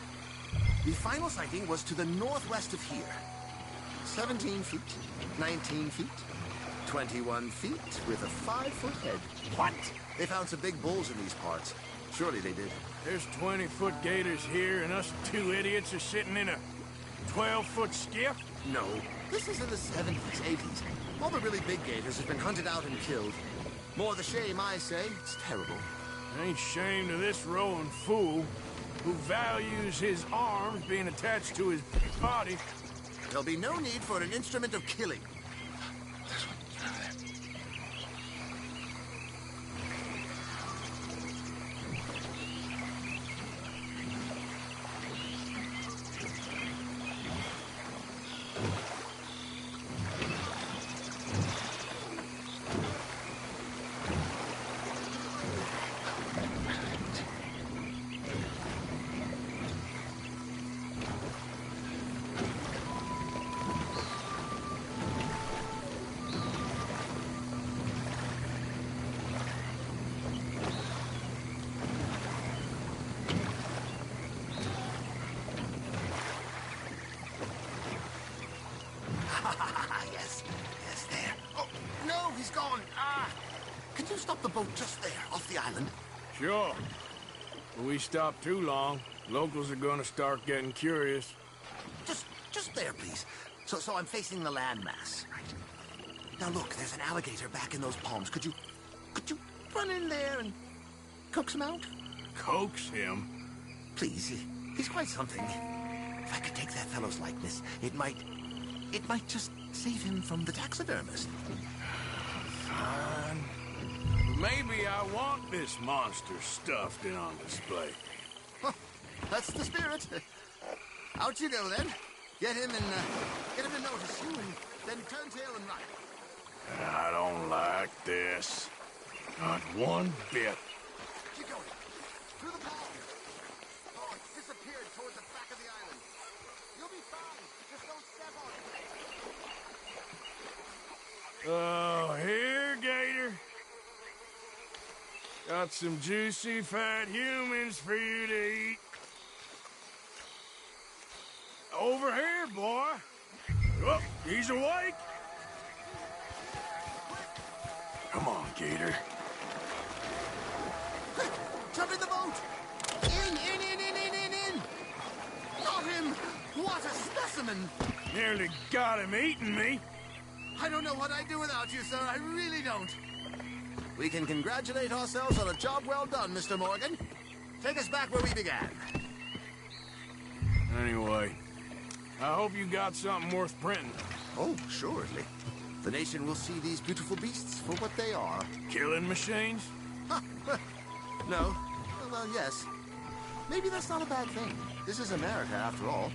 The final sighting was to the northwest of here. 17 feet, 19 feet, 21 feet with a 5-foot head. What? They found some big bulls in these parts. Surely they did. There's 20-foot gators here, and us two idiots are sitting in a 12-foot skiff? No. This is in the 70s, 80s. All the really big gators have been hunted out and killed. More the shame, I say. It's terrible. Ain't shame to this rowing fool who values his arms being attached to his body. There'll be no need for an instrument of killing. he's gone. Can you stop the boat just there, off the island? Sure. If we stop too long, locals are gonna start getting curious. Just there, please. So I'm facing the landmass, right? Now look, there's an alligator back in those palms. Could you run in there and coax him out? Coax him? Please, he's quite something. If I could take that fellow's likeness, it might just save him from the taxidermist. Fine. Maybe I want this monster stuffed and on display. Huh, that's the spirit. Out you go, then. Get him to notice you, and then turn tail and run. I don't like this. Not one bit. Keep going. Through the palm. Oh, it's disappeared toward the back of the island. You'll be fine. Just don't step on it. Oh, here, Gator. Got some juicy, fat humans for you to eat. Over here, boy. Oh, he's awake. Come on, Gator. Quick, jump in the boat. In. Got him. What a specimen. Nearly got him eating me. I don't know what I'd do without you, sir. I really don't. We can congratulate ourselves on a job well done, Mr. Morgan. Take us back where we began. Anyway, I hope you got something worth printing. Oh, surely. The nation will see these beautiful beasts for what they are. Killing machines? No. Well, yes. Maybe that's not a bad thing. This is America, after all.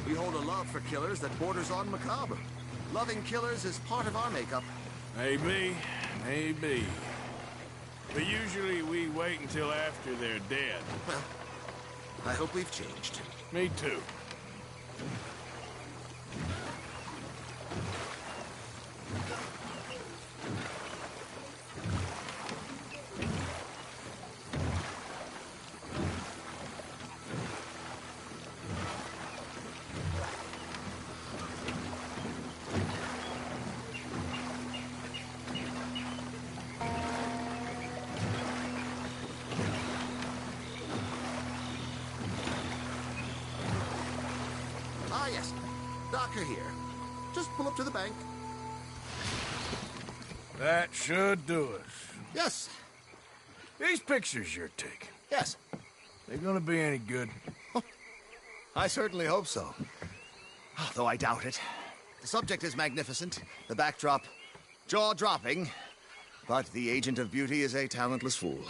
We hold a love for killers that borders on macabre. Loving killers is part of our makeup. Maybe. But usually we wait until after they're dead. Well, I hope we've changed. Me too. Ah, yes. Docker here. Just pull up to the bank. That should do it. Yes. These pictures you're taking, Yes. they gonna be any good? I certainly hope so. Though I doubt it. The subject is magnificent, the backdrop jaw-dropping, but the agent of beauty is a talentless fool.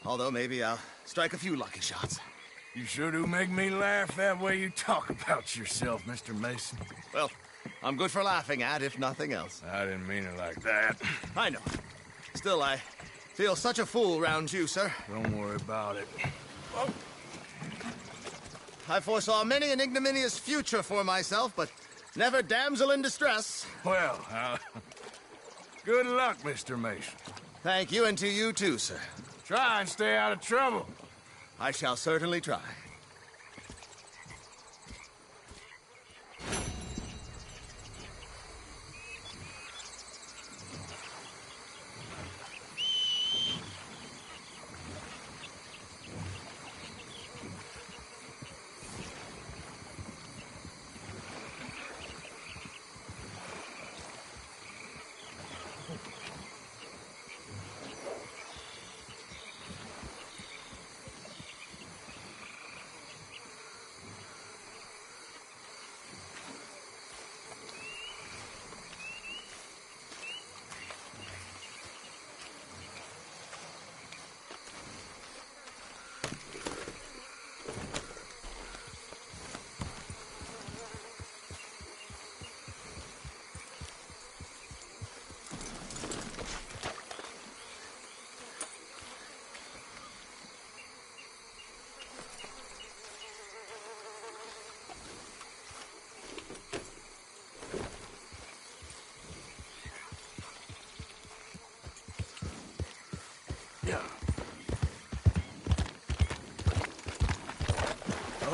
Although maybe I'll strike a few lucky shots. You sure do make me laugh that way you talk about yourself, Mr. Mason. Well, I'm good for laughing at, if nothing else. I didn't mean it like that. I know. Still, I feel such a fool round you, sir. Don't worry about it. I foresaw many an ignominious future for myself, but never damsel in distress. Well, good luck, Mr. Mason. Thank you, and to you too, sir. Try and stay out of trouble. I shall certainly try.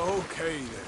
Okay, then.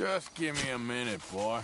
Just give me a minute, boy.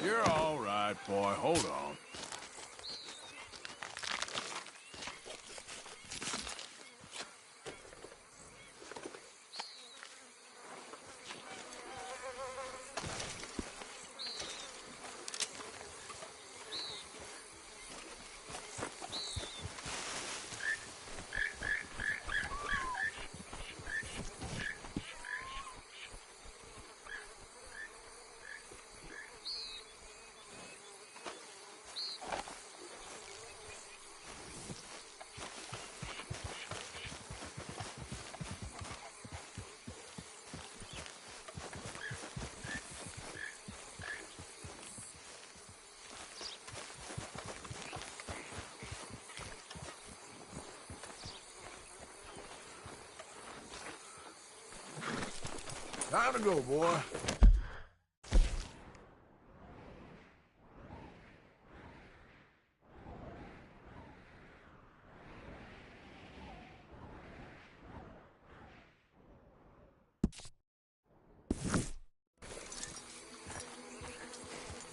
You're all right, boy. Hold on. Time to go, boy.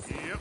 Yep.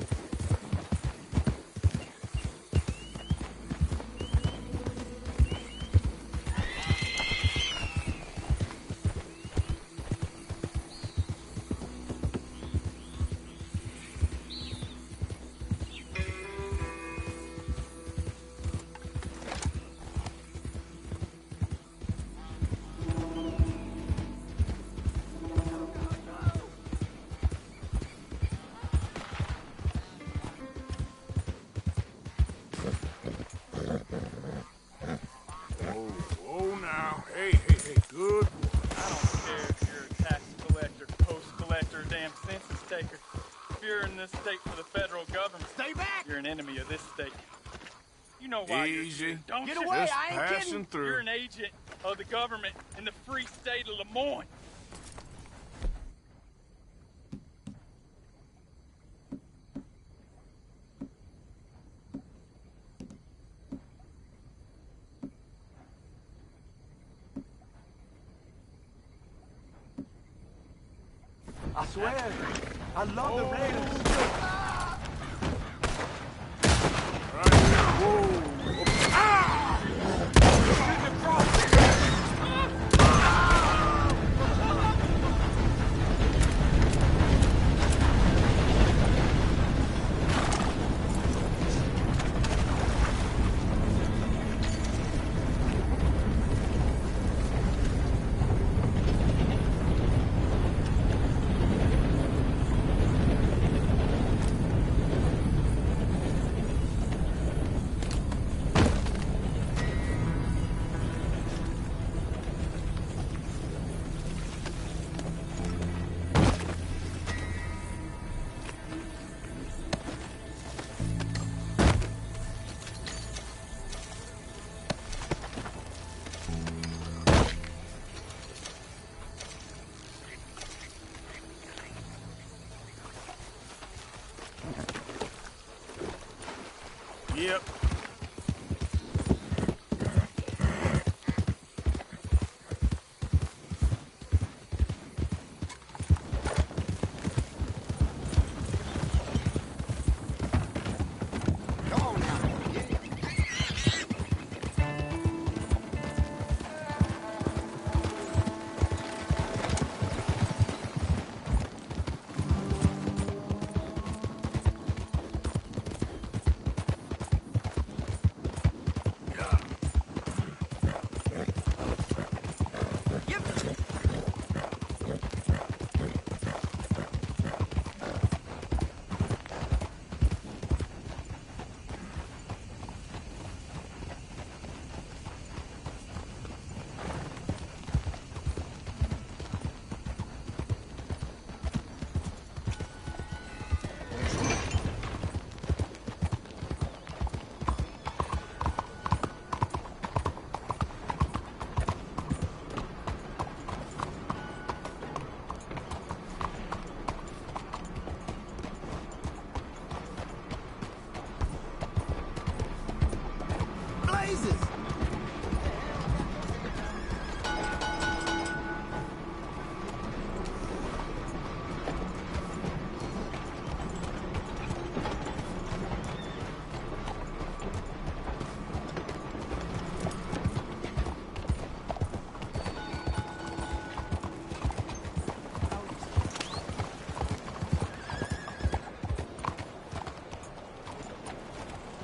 Good. I don't care if you're a tax collector, post collector, damn census taker. If you're in this state for the federal government, stay back! You're an enemy of this state. You know why you're here, don't Get you? away, Just I ain't passing kidding. through. You're an agent of the government in the free state of Lemoyne. I swear, I love the Raiders. Yep.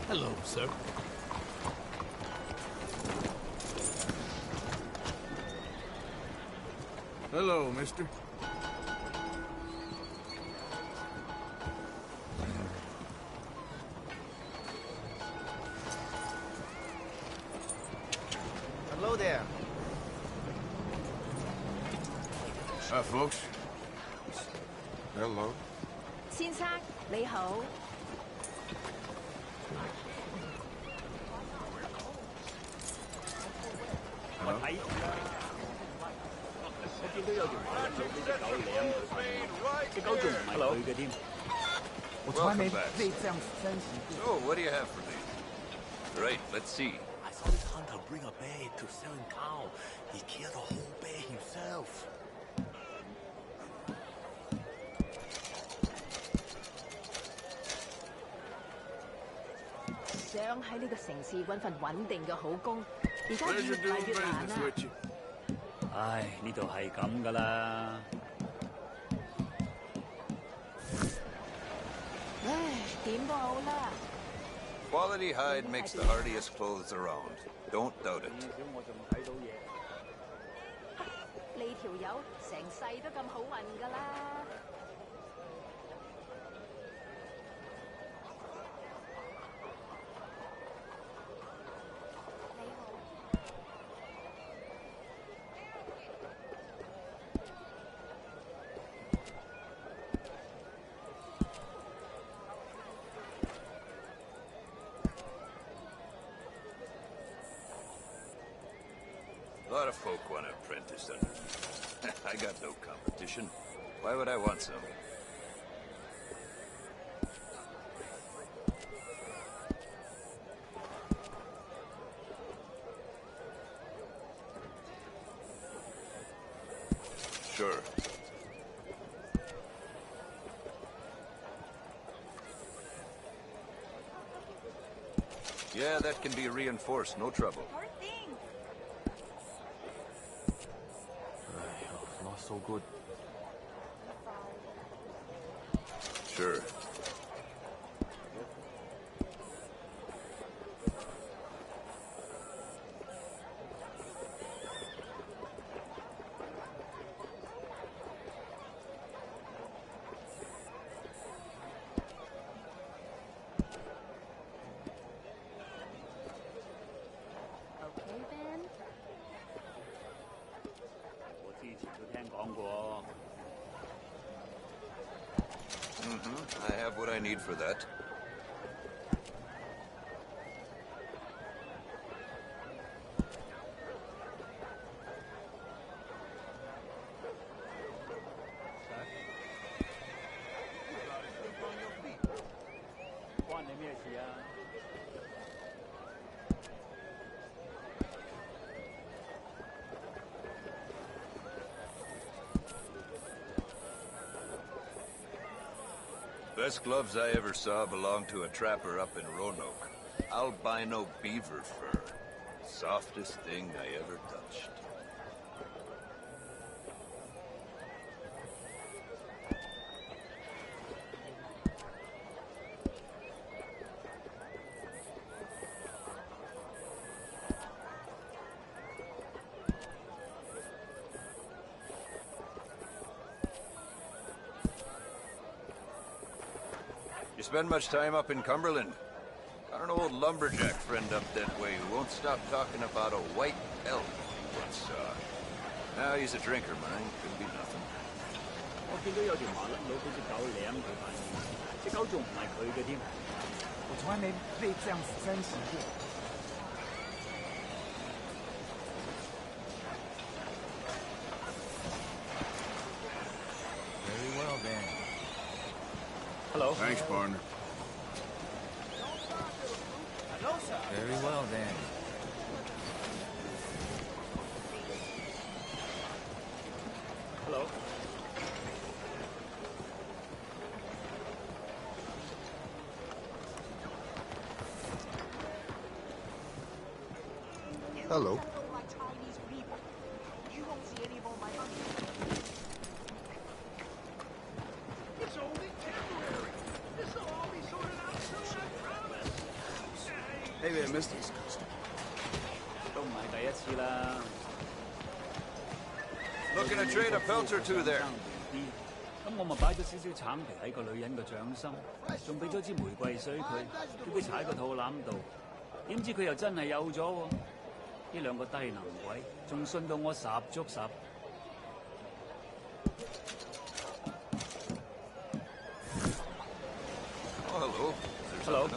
Hello, sir. Hello, mister. Hello there. Hi, folks. Hello. 先生，你好。我睇住啦。我見到有條麻甩佬俾只狗舐佢瞓，只狗仲唔係佢嘅添。我從來沒被這樣珍惜過。 So, what do you have for me? Right, let's see. I saw this hunter bring a bear to sell in town. He killed a whole bear himself. 想喺呢個城市揾份穩定嘅好工，而家越嚟越難啦。唉，呢度係咁噶啦。唉，點都好啦。 Quality hide makes the hardiest clothes around. Don't doubt it. 我仲睇到嘢。呢條友成世都咁好運噶啦。 A lot of folk want to apprentice under me. I got no competition. Why would I want some? Sure. Yeah, that can be reinforced, no trouble. Not so good. Sure. I have what I need for that. Best gloves I ever saw belonged to a trapper up in Roanoke. Albino beaver fur. Softest thing I ever touched. You spend much time up in Cumberland? Got an old lumberjack friend up that way who won't stop talking about a white elk he once saw. Now he's a drinker, mind. Couldn't be nothing. 我見到有條麻甩佬俾隻狗舐佢塊面，隻狗仲唔係佢嘅添。我從來沒被這樣珍惜過。Very well then. Hello. Thanks, partner. Hello, sir. Very well then. Hello. Hello. It's only temporary. This'll all be sorted out soon, I promise. Hey there, mister. 都唔係第一次啦。 Looking to trade a pelt or two there. 咁我咪擺咗少少橙皮喺個女人個掌心，仲俾咗支玫瑰水佢，叫佢踩個肚腩度。點知佢又真係有咗喎！呢兩個低能鬼，仲信到我十足十。Oh, hello. Hello.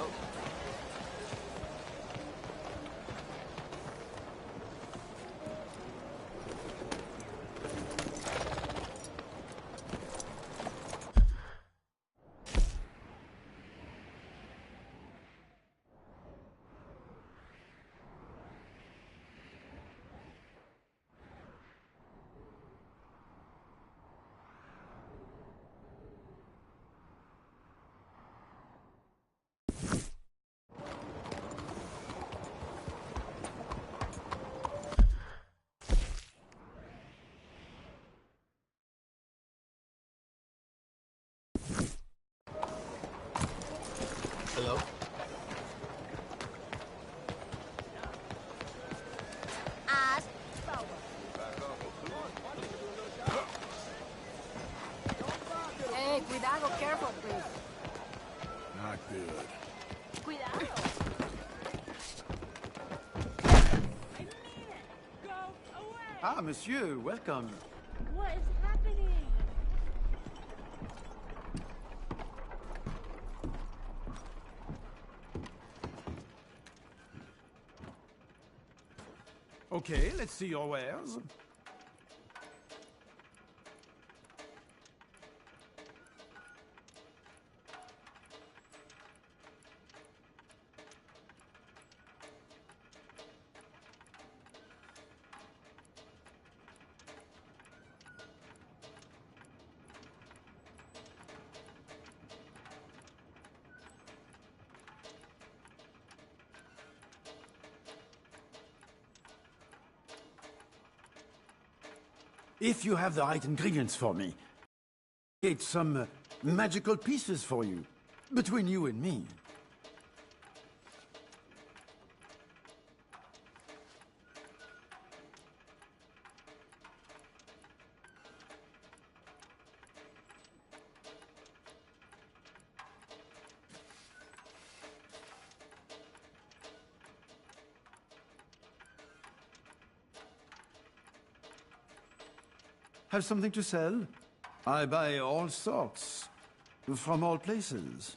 Hello? Hey, cuidado, careful, please. Not good. Cuidado. Ah, monsieur, welcome. What is happening? Okay, let's see your wares. If you have the right ingredients for me, get some magical pieces for you, between you and me. Have something to sell? I buy all sorts, from all places.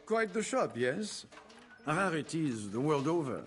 Quite the shop, yes? Rarities the world over.